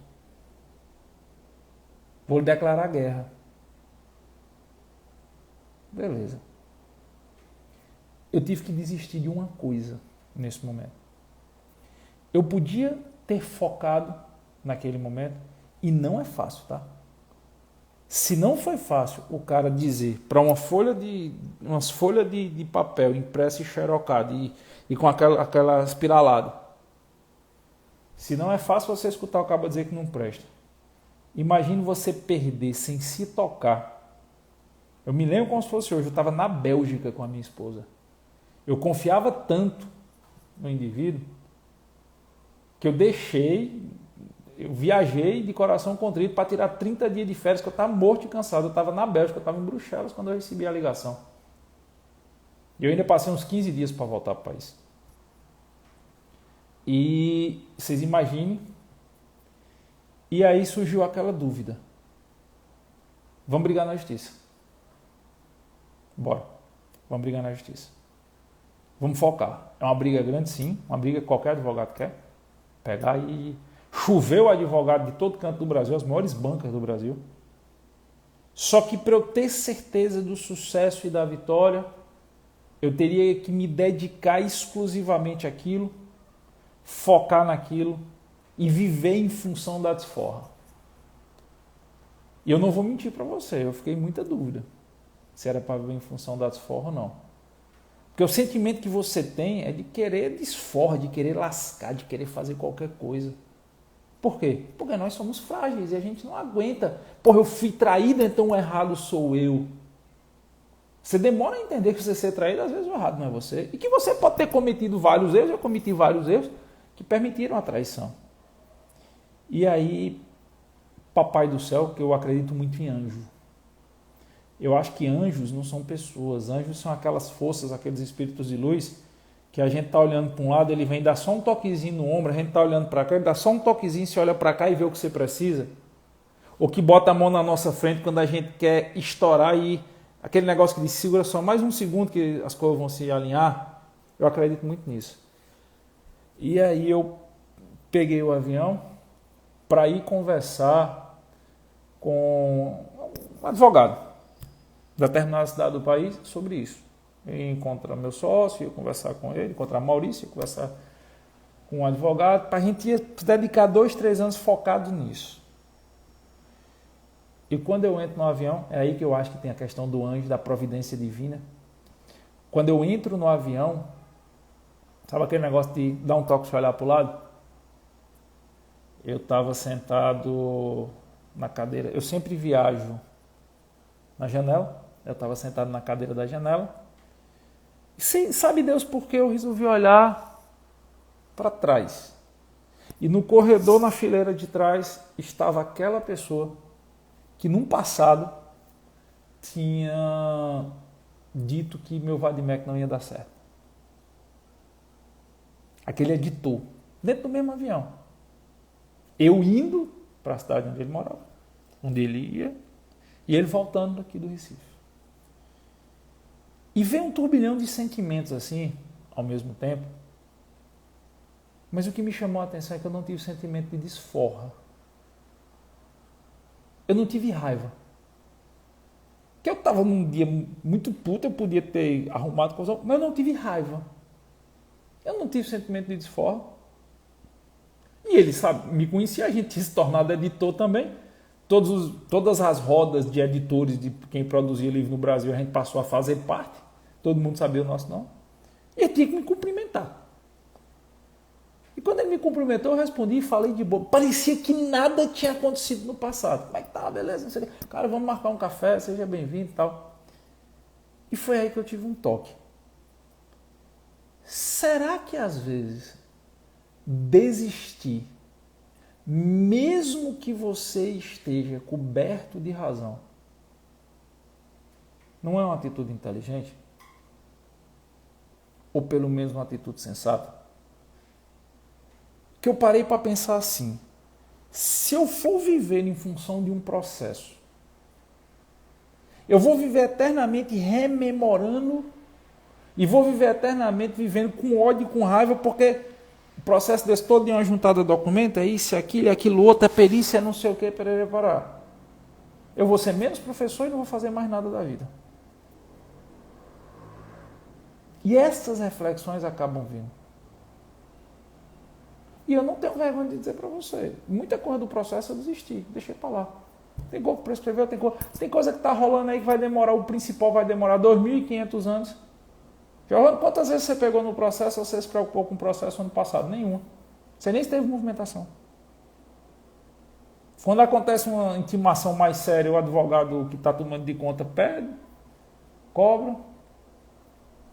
Vou lhe declarar guerra. Beleza. Eu tive que desistir de uma coisa nesse momento. Eu podia ter focado naquele momento, e não é fácil, tá? Se não foi fácil o cara dizer para umas folhas de papel impressa e xerocada e com aquela espiralada, se não é fácil você escutar o cara dizer que não presta, imagine você perder sem se tocar. Eu me lembro como se fosse hoje, eu estava na Bélgica com a minha esposa. Eu confiava tanto no indivíduo que eu viajei de coração contrito para tirar 30 dias de férias, que eu estava morto e cansado. Eu estava na Bélgica, eu estava em Bruxelas quando eu recebi a ligação. E eu ainda passei uns 15 dias para voltar para o país. E vocês imaginem, e aí surgiu aquela dúvida. Vamos brigar na justiça. Bora, vamos brigar na justiça. Vamos focar. É uma briga grande, sim, uma briga que qualquer advogado quer. Pegar e chover o advogado de todo canto do Brasil, as maiores bancas do Brasil. Só que para eu ter certeza do sucesso e da vitória, eu teria que me dedicar exclusivamente àquilo, focar naquilo e viver em função da desforra. E eu não vou mentir para você, eu fiquei em muita dúvida se era para viver em função da desforra ou não. Porque o sentimento que você tem é de querer desforra, de querer lascar, de querer fazer qualquer coisa. Por quê? Porque nós somos frágeis e a gente não aguenta. Porra, eu fui traído, então o errado sou eu. Você demora a entender que você ser traído, às vezes o errado não é você. E que você pode ter cometido vários erros, eu cometi vários erros que permitiram a traição. E aí, Papai do Céu, que eu acredito muito em anjo. Eu acho que anjos não são pessoas, anjos são aquelas forças, aqueles espíritos de luz, que a gente está olhando para um lado, ele vem dar só um toquezinho no ombro, a gente está olhando para cá, ele dá só um toquezinho, você olha para cá e vê o que você precisa. Ou que bota a mão na nossa frente quando a gente quer estourar e aquele negócio que diz, segura só mais um segundo que as coisas vão se alinhar. Eu acredito muito nisso. E aí eu peguei o avião para ir conversar com um advogado da determinada cidade do país sobre isso. Eu encontrar meu sócio, eu conversar com ele, encontrar Maurício, conversar com um advogado, para a gente ia dedicar 2, 3 anos focado nisso. E quando eu entro no avião, é aí que eu acho que tem a questão do anjo, da providência divina. Quando eu entro no avião, sabe aquele negócio de dar um toque e olhar para o lado? Eu estava sentado na cadeira, eu sempre viajo na janela, eu estava sentado na cadeira da janela, e sabe Deus por que eu resolvi olhar para trás. E no corredor, na fileira de trás, estava aquela pessoa que num passado tinha dito que meu Vadimec não ia dar certo. Aquele editor, dentro do mesmo avião. Eu indo para a cidade onde ele morava, onde ele ia, e ele voltando aqui do Recife. E veio um turbilhão de sentimentos assim, ao mesmo tempo. Mas o que me chamou a atenção é que eu não tive sentimento de desforra. Eu não tive raiva. Porque eu estava num dia muito puto, eu podia ter arrumado coisa, mas eu não tive raiva. Eu não tive sentimento de desforra. E ele, sabe, me conhecia, a gente tinha se tornado editor também. Todas as rodas de editores, de quem produzia livro no Brasil, a gente passou a fazer parte. Todo mundo sabia o nosso nome. E ele tinha que me cumprimentar. E quando ele me cumprimentou, eu respondi e falei de boa. Parecia que nada tinha acontecido no passado. Como é que tá, beleza? Cara, vamos marcar um café, seja bem-vindo e tal. E foi aí que eu tive um toque. Será que às vezes desistir, mesmo que você esteja coberto de razão, não é uma atitude inteligente? Ou pelo menos uma atitude sensata? que eu parei para pensar assim, se eu for viver em função de um processo, eu vou viver eternamente rememorando e vou viver eternamente vivendo com ódio e com raiva, porque o processo desse todo de uma juntada de documento é isso, é aquilo outro, é perícia, é não sei o que, para parar. Eu vou ser menos professor e não vou fazer mais nada da vida. E essas reflexões acabam vindo. E eu não tenho vergonha de dizer para você, muita coisa do processo eu desisti, deixei para lá. Tem coisa para escrever, tem coisa que está rolando aí que vai demorar, o principal vai demorar 2.500 anos. Quantas vezes você pegou no processo, você se preocupou com o processo ano passado? Nenhuma. Você nem teve movimentação. Quando acontece uma intimação mais séria, o advogado que está tomando de conta pede, cobra.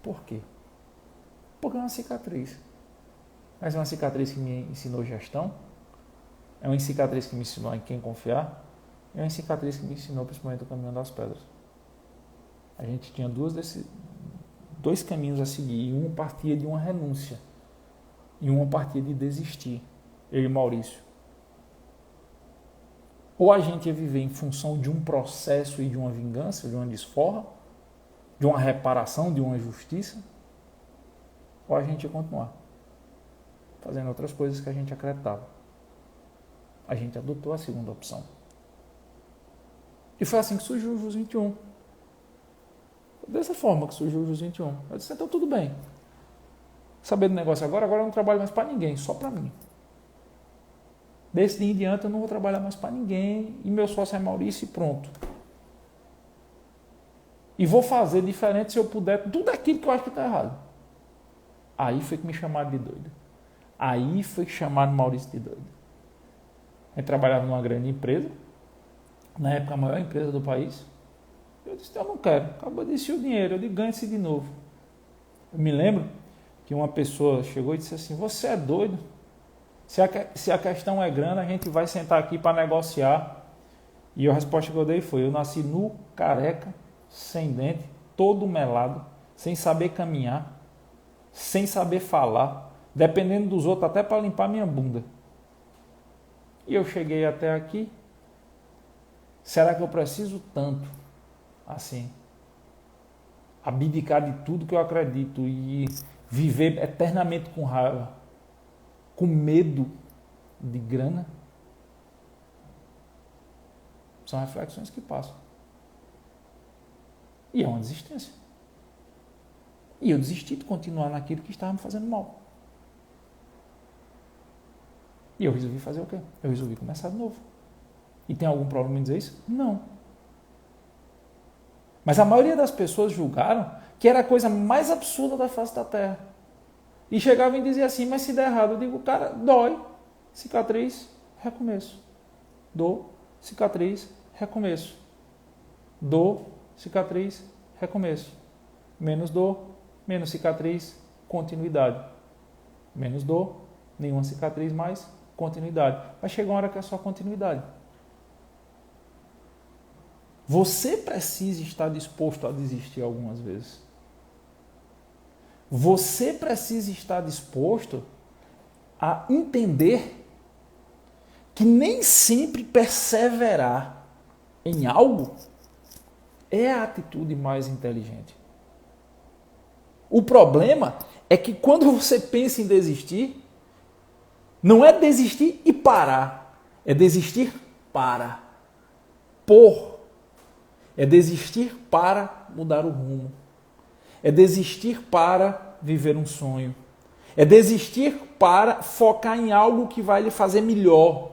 Por quê? Porque é uma cicatriz. Mas é uma cicatriz que me ensinou gestão, é uma cicatriz que me ensinou em quem confiar, é uma cicatriz que me ensinou principalmente o caminho das pedras. A gente tinha dois caminhos a seguir, e um partia de uma renúncia, e um partia de desistir, eu e Maurício. Ou a gente ia viver em função de um processo e de uma vingança, de uma desforra, de uma reparação, de uma justiça, ou a gente ia continuar fazendo outras coisas que a gente acreditava. A gente adotou a segunda opção. E foi assim que surgiu o JUS 21. Dessa forma que surgiu o JUS 21. Eu disse, então tudo bem. Saber do negócio agora eu não trabalho mais para ninguém, só para mim. Desse dia em diante eu não vou trabalhar mais para ninguém, e meu sócio é Maurício e pronto. E vou fazer diferente se eu puder, tudo aquilo que eu acho que está errado. Aí foi que me chamaram de doido. Aí foi que chamaram Maurício de doido. Eu trabalhava numa grande empresa, na época a maior empresa do país. Eu disse, eu não quero, acabou de descer o dinheiro, eu digo, ganhe-se de novo. Eu me lembro que uma pessoa chegou e disse assim, você é doido? Se a questão é grana, a gente vai sentar aqui para negociar. E a resposta que eu dei foi, eu nasci nu, careca, sem dente, todo melado, sem saber caminhar, sem saber falar, dependendo dos outros até para limpar minha bunda. E eu cheguei até aqui. Será que eu preciso tanto assim abdicar de tudo que eu acredito e viver eternamente com raiva, com medo de grana? São reflexões que passam. E é uma desistência. E eu desisti de continuar naquilo que estava me fazendo mal. E eu resolvi fazer o quê? Eu resolvi começar de novo. E tem algum problema em dizer isso? Não. Mas a maioria das pessoas julgaram que era a coisa mais absurda da face da Terra. E chegavam e diziam assim, mas se der errado, eu digo, cara, dói, cicatriz, recomeço. Dor, cicatriz, recomeço. Dor, cicatriz, recomeço. Menos dor, menos cicatriz, continuidade. Menos dor, nenhuma cicatriz mais, continuidade. Vai chegar uma hora que é só continuidade. Você precisa estar disposto a desistir algumas vezes. Você precisa estar disposto a entender que nem sempre perseverar em algo é a atitude mais inteligente. O problema é que quando você pensa em desistir, não é desistir e parar, é desistir para, é desistir para mudar o rumo, é desistir para viver um sonho, é desistir para focar em algo que vai lhe fazer melhor,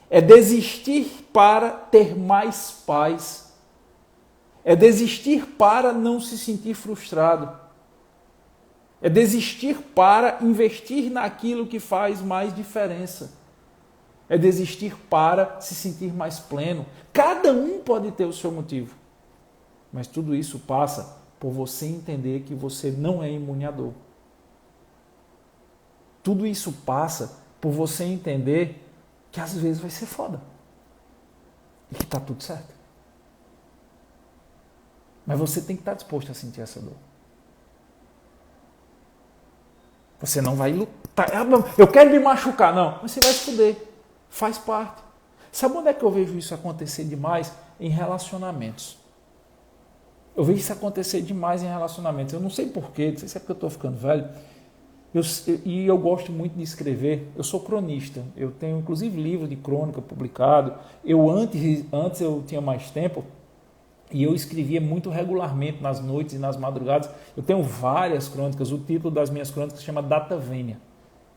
é desistir para ter mais paz, é desistir para não se sentir frustrado, é desistir para investir naquilo que faz mais diferença. É desistir para se sentir mais pleno. Cada um pode ter o seu motivo. Mas tudo isso passa por você entender que você não é imune à dor. Tudo isso passa por você entender que às vezes vai ser foda. E que está tudo certo. Mas você tem que estar disposto a sentir essa dor. Você não vai lutar. Eu quero me machucar. Não, mas você vai se fuder. Faz parte. Sabe onde é que eu vejo isso acontecer demais? Em relacionamentos. Eu vejo isso acontecer demais em relacionamentos. Eu não sei porquê, não sei se é porque eu estou ficando velho. Eu gosto muito de escrever. Eu sou cronista. Eu tenho inclusive livro de crônica publicado. Antes eu tinha mais tempo e eu escrevia muito regularmente nas noites e nas madrugadas. Eu tenho várias crônicas. O título das minhas crônicas se chama Data Vênia.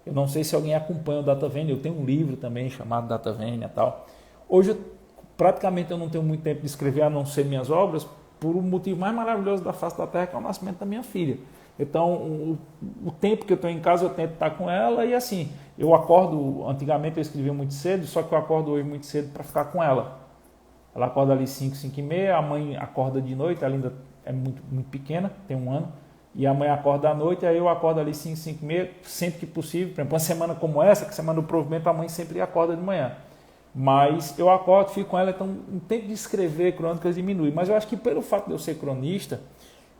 Eu não sei se alguém acompanha o Data Vênia. Eu tenho um livro também chamado Data Vênia e tal. Hoje, praticamente, eu não tenho muito tempo de escrever, a não ser minhas obras, por um motivo mais maravilhoso da face da Terra, que é o nascimento da minha filha. Então, o tempo que eu estou em casa, eu tento estar com ela e assim, eu acordo, antigamente eu escrevia muito cedo, só que eu acordo hoje muito cedo para ficar com ela. Ela acorda ali 5, 5 e meia, a mãe acorda de noite, ela ainda é muito, muito pequena, tem 1 ano, e a mãe acorda à noite, aí eu acordo ali 5, 5 e meia, sempre que possível. Por exemplo, uma semana como essa, que é a semana do provimento, a mãe sempre acorda de manhã. Mas eu acordo, fico com ela, então o tempo de escrever crônicas diminui. Mas eu acho que pelo fato de eu ser cronista,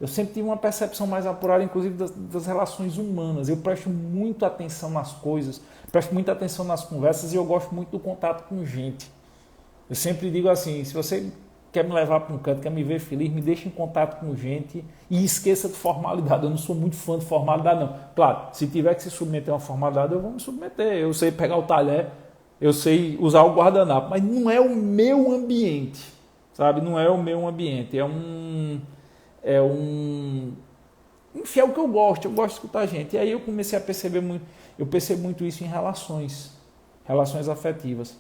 eu sempre tive uma percepção mais apurada, inclusive das relações humanas. Eu presto muito atenção nas coisas, presto muita atenção nas conversas e eu gosto muito do contato com gente. Eu sempre digo assim, se você quer me levar para um canto, quer me ver feliz, me deixe em contato com gente e esqueça de formalidade. Eu não sou muito fã de formalidade, não. Claro, se tiver que se submeter a uma formalidade, eu vou me submeter. Eu sei pegar o talher, eu sei usar o guardanapo, mas não é o meu ambiente, sabe? Não é o meu ambiente, enfim, é o que eu gosto de escutar gente. E aí eu comecei a perceber muito, eu percebo muito isso em relações afetivas.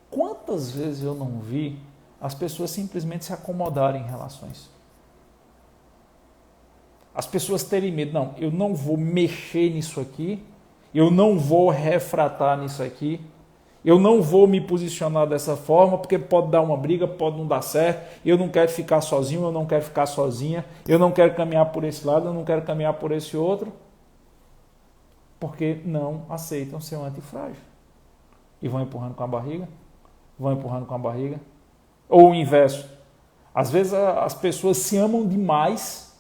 Quantas vezes eu não vi as pessoas simplesmente se acomodarem em relações? As pessoas terem medo, não, eu não vou mexer nisso aqui, eu não vou refratar nisso aqui, eu não vou me posicionar dessa forma, porque pode dar uma briga, pode não dar certo, eu não quero ficar sozinho, eu não quero ficar sozinha, eu não quero caminhar por esse lado, eu não quero caminhar por esse outro, porque não aceitam ser um antifrágil. E vão empurrando com a barriga, ou o inverso. Às vezes as pessoas se amam demais,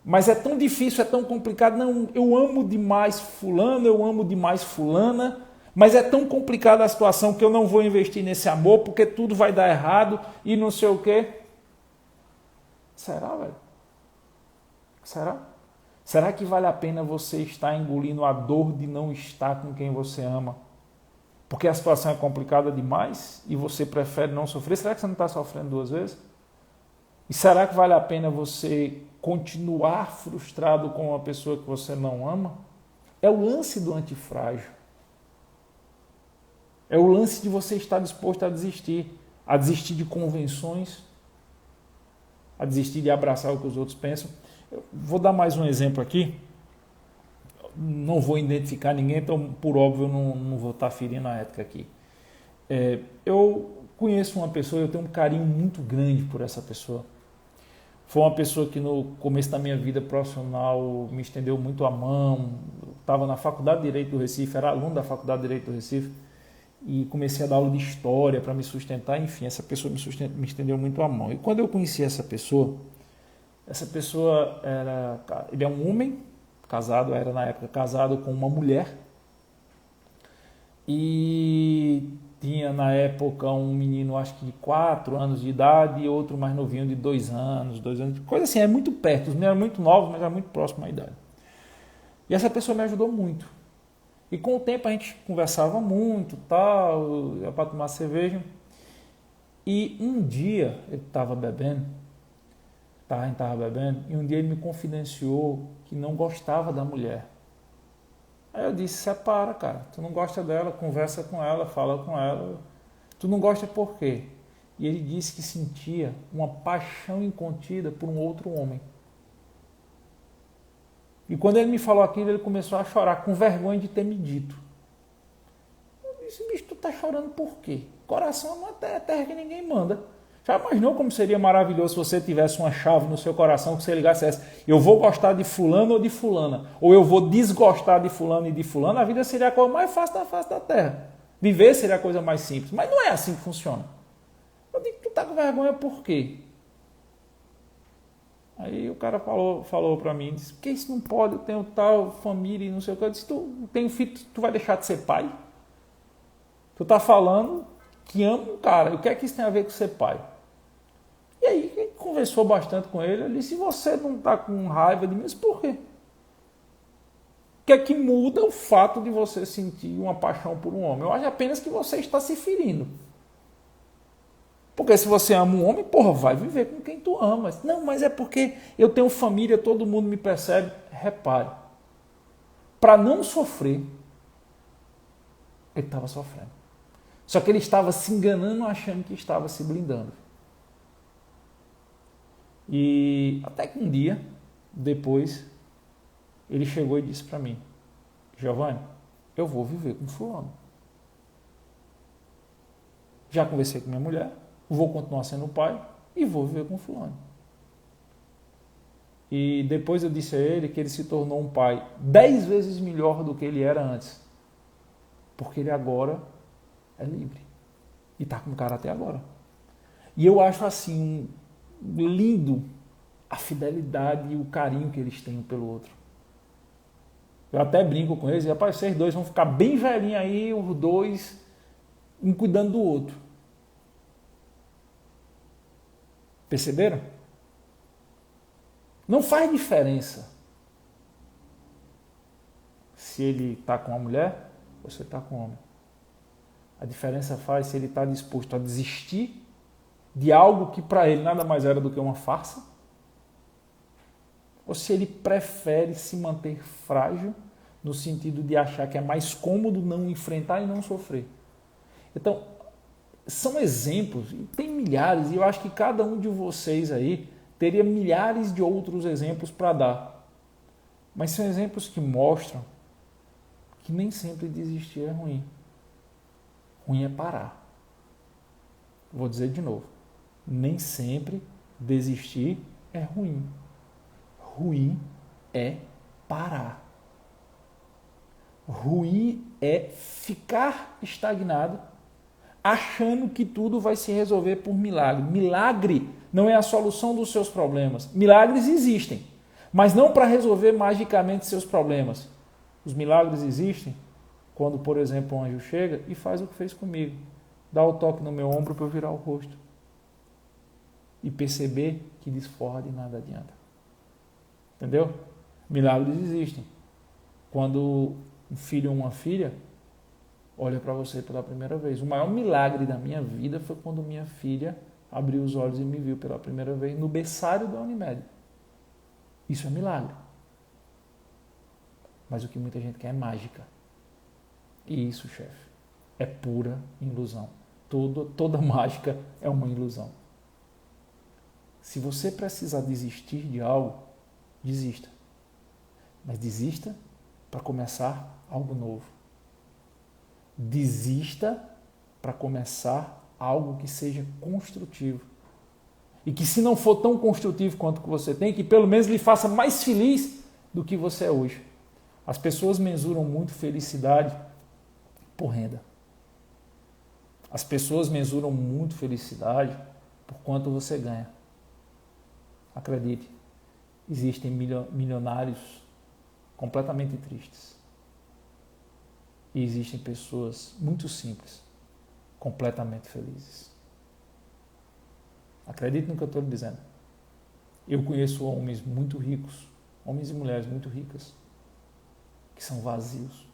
mas é tão difícil, é tão complicado, não, eu amo demais fulano, eu amo demais fulana, mas é tão complicada a situação que eu não vou investir nesse amor porque tudo vai dar errado e não sei o quê. Será, velho? Será? Será que vale a pena você estar engolindo a dor de não estar com quem você ama? Porque a situação é complicada demais e você prefere não sofrer? Será que você não está sofrendo 2 vezes? E será que vale a pena você continuar frustrado com uma pessoa que você não ama? É o lance do antifrágil. É o lance de você estar disposto a desistir de convenções, a desistir de abraçar o que os outros pensam. Eu vou dar mais um exemplo aqui. Não vou identificar ninguém, então, por óbvio, eu não vou estar ferindo a ética aqui. Eu conheço uma pessoa, eu tenho um carinho muito grande por essa pessoa. Foi uma pessoa que no começo da minha vida profissional me estendeu muito a mão. Eu estava na Faculdade de Direito do Recife, era aluno da Faculdade de Direito do Recife, e comecei a dar aula de história para me sustentar. Enfim, essa pessoa me estendeu muito a mão. E quando eu conheci essa pessoa ele é um homem casado, era na época casado com uma mulher, e tinha na época um menino, acho que de 4 anos de idade, e outro mais novinho de 2 anos, coisa assim, é muito perto, os meninos eram muito novos, mas era muito próximo à idade. E essa pessoa me ajudou muito. E com o tempo a gente conversava muito, tal, ia para tomar cerveja. E um dia ele estava bebendo, e um dia ele me confidenciou que não gostava da mulher. Aí eu disse, separa, cara, tu não gosta dela, conversa com ela, fala com ela. Tu não gosta por quê? E ele disse que sentia uma paixão incontida por um outro homem. E quando ele me falou aquilo, ele começou a chorar, com vergonha de ter me dito. Eu disse, bicho, tu tá chorando por quê? Coração é uma terra que ninguém manda. Já imaginou como seria maravilhoso se você tivesse uma chave no seu coração que você ligasse essa? Eu vou gostar de fulano ou de fulana, ou eu vou desgostar de fulano e de fulana. A vida seria a coisa mais fácil da face da terra. Viver seria a coisa mais simples. Mas não é assim que funciona. Eu digo, tu tá com vergonha por quê? Aí o cara falou para mim, disse, que isso não pode, eu tenho tal família e não sei o que. Eu disse, tu tem um filho, tu vai deixar de ser pai? Tu tá falando que ama um cara, o que é que isso tem a ver com ser pai? E aí ele conversou bastante com ele, ele disse, se você não tá com raiva de mim, mas por quê? O que é que muda o fato de você sentir uma paixão por um homem? Eu acho apenas que você está se ferindo. Porque se você ama um homem, porra, vai viver com quem tu amas. Não, mas é porque eu tenho família, todo mundo me percebe. Repare, para não sofrer, ele estava sofrendo. Só que ele estava se enganando, achando que estava se blindando. E até que um dia, depois, ele chegou e disse para mim, Giovanni, eu vou viver com fulano. Já conversei com minha mulher, vou continuar sendo pai e vou viver com fulano. E depois eu disse a ele que ele se tornou um pai 10 vezes melhor do que ele era antes. Porque ele agora é livre. E está com o cara até agora. E eu acho assim lindo a fidelidade e o carinho que eles têm um pelo outro. Eu até brinco com eles, e rapaz, vocês dois vão ficar bem velhinhos aí, os dois, um cuidando do outro. Perceberam? Não faz diferença se ele está com uma mulher ou se está com um homem. A diferença faz se ele está disposto a desistir de algo que para ele nada mais era do que uma farsa, ou se ele prefere se manter frágil no sentido de achar que é mais cômodo não enfrentar e não sofrer. Então, são exemplos, e tem milhares, e eu acho que cada um de vocês aí teria milhares de outros exemplos para dar. Mas são exemplos que mostram que nem sempre desistir é ruim. Ruim é parar. Vou dizer de novo. Nem sempre desistir é ruim. Ruim é parar. Ruim é ficar estagnado, achando que tudo vai se resolver por milagre. Milagre não é a solução dos seus problemas. Milagres existem, mas não para resolver magicamente seus problemas. Os milagres existem quando, por exemplo, um anjo chega e faz o que fez comigo. Dá o toque no meu ombro para eu virar o rosto. E perceber que desforra de nada adianta. Entendeu? Milagres existem. Quando um filho ou uma filha olha para você pela primeira vez. O maior milagre da minha vida foi quando minha filha abriu os olhos e me viu pela primeira vez no berçário da Unimed. Isso é milagre. Mas o que muita gente quer é mágica. E isso, chefe, é pura ilusão. Toda mágica é uma ilusão. Se você precisar desistir de algo, desista. Mas desista para começar algo novo. Desista para começar algo que seja construtivo. E que se não for tão construtivo quanto que você tem, que pelo menos lhe faça mais feliz do que você é hoje. As pessoas mensuram muito felicidade por renda. As pessoas mensuram muito felicidade por quanto você ganha. Acredite, existem milionários completamente tristes. E existem pessoas muito simples, completamente felizes. Acredite no que eu estou lhe dizendo. Eu conheço homens muito ricos, homens e mulheres muito ricas, que são vazios.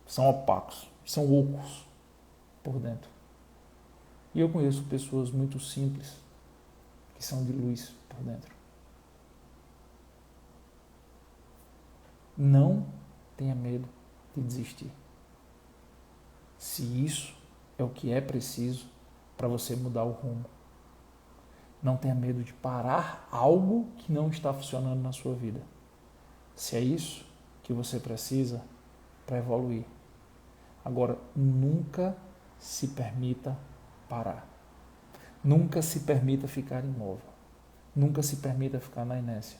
São opacos, são ocos por dentro. E eu conheço pessoas muito simples, que são de luz por dentro. Não tenha medo de desistir. Se isso é o que é preciso para você mudar o rumo. Não tenha medo de parar algo que não está funcionando na sua vida. Se é isso que você precisa para evoluir. Agora, nunca se permita parar. Nunca se permita ficar imóvel. Nunca se permita ficar na inércia.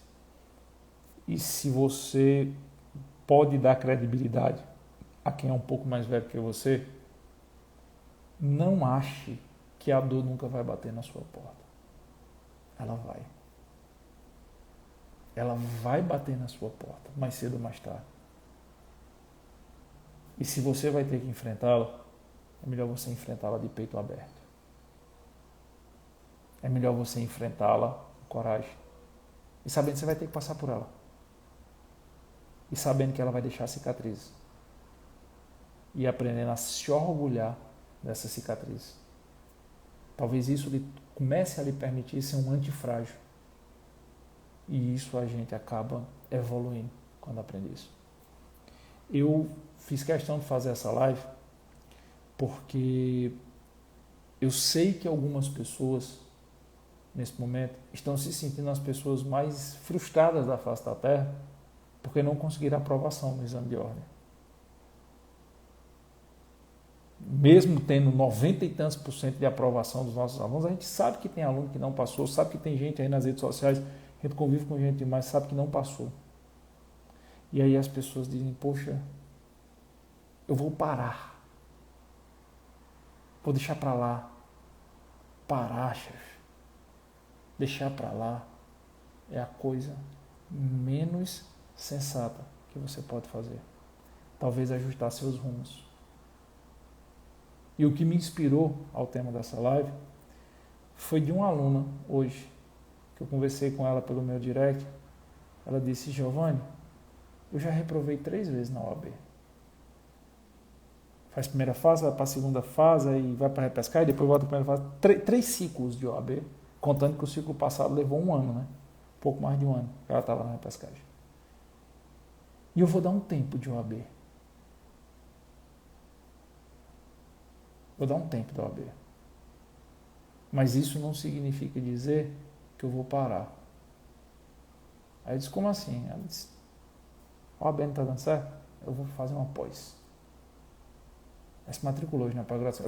E se você pode dar credibilidade a quem é um pouco mais velho que você, não ache que a dor nunca vai bater na sua porta. ela vai. Ela vai bater na sua porta, mais cedo ou mais tarde. E se você vai ter que enfrentá-la, é melhor você enfrentá-la de peito aberto. É melhor você enfrentá-la com coragem. E sabendo que você vai ter que passar por ela. E sabendo que ela vai deixar cicatrizes. E aprendendo a se orgulhar dessa cicatriz. Talvez isso comece a lhe permitir ser um antifrágil. E isso a gente acaba evoluindo quando aprende isso. Eu fiz questão de fazer essa live porque eu sei que algumas pessoas, nesse momento, estão se sentindo as pessoas mais frustradas da face da Terra porque não conseguiram aprovação no exame de ordem. Mesmo tendo 90 e tantos % de aprovação dos nossos alunos, a gente sabe que tem aluno que não passou, sabe que tem gente aí nas redes sociais, a gente convive com gente demais, sabe que não passou. E aí as pessoas dizem, poxa, eu vou parar. Vou deixar para lá. Parar, chefe. Deixar para lá é a coisa menos sensata que você pode fazer. Talvez ajustar seus rumos. E o que me inspirou ao tema dessa live foi de uma aluna hoje, que eu conversei com ela pelo meu direct. Ela disse, Giovanni, eu já reprovei 3 vezes na OAB. Faz a primeira fase, vai para a segunda fase, aí vai para a repescar, e depois volta para a primeira fase. 3 ciclos de OAB, contando que o ciclo passado levou 1 ano, né? Pouco mais de 1 ano, ela estava na repescagem. E eu vou dar um tempo de OAB. Vou dar um tempo da OAB. Mas isso não significa dizer que eu vou parar. Aí eu disse, como assim? Ela disse, a OAB não está dando certo? Eu vou fazer uma pós. Ela se matriculou hoje na pós-graduação.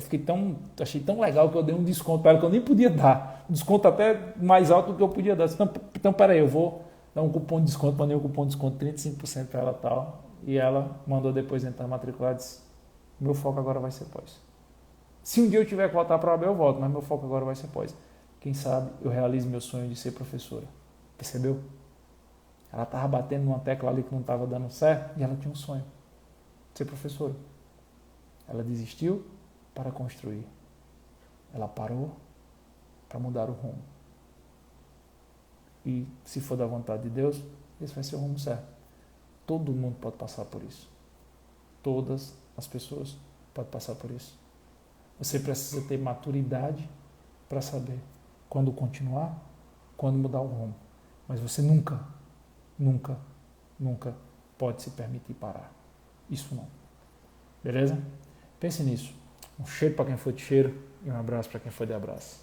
Achei tão legal que eu dei um desconto para ela que eu nem podia dar. Um desconto até mais alto do que eu podia dar. Então peraí, eu vou dar um cupom de desconto, mandei um cupom de desconto 35% para ela e tal. E ela mandou depois entrar matriculada e disse, meu foco agora vai ser pós. Se um dia eu tiver que voltar para a OAB, eu volto, mas meu foco agora vai ser pós. Quem sabe eu realizo meu sonho de ser professora. Percebeu? Ela estava batendo numa tecla ali que não estava dando certo e ela tinha um sonho de ser professora. Ela desistiu para construir. Ela parou para mudar o rumo. E se for da vontade de Deus, esse vai ser o rumo certo. Todo mundo pode passar por isso. Todas as pessoas podem passar por isso. Você precisa ter maturidade para saber quando continuar, quando mudar o rumo. Mas você nunca pode se permitir parar. Isso não. Beleza? Pense nisso. Um cheiro para quem foi de cheiro e um abraço para quem foi de abraço.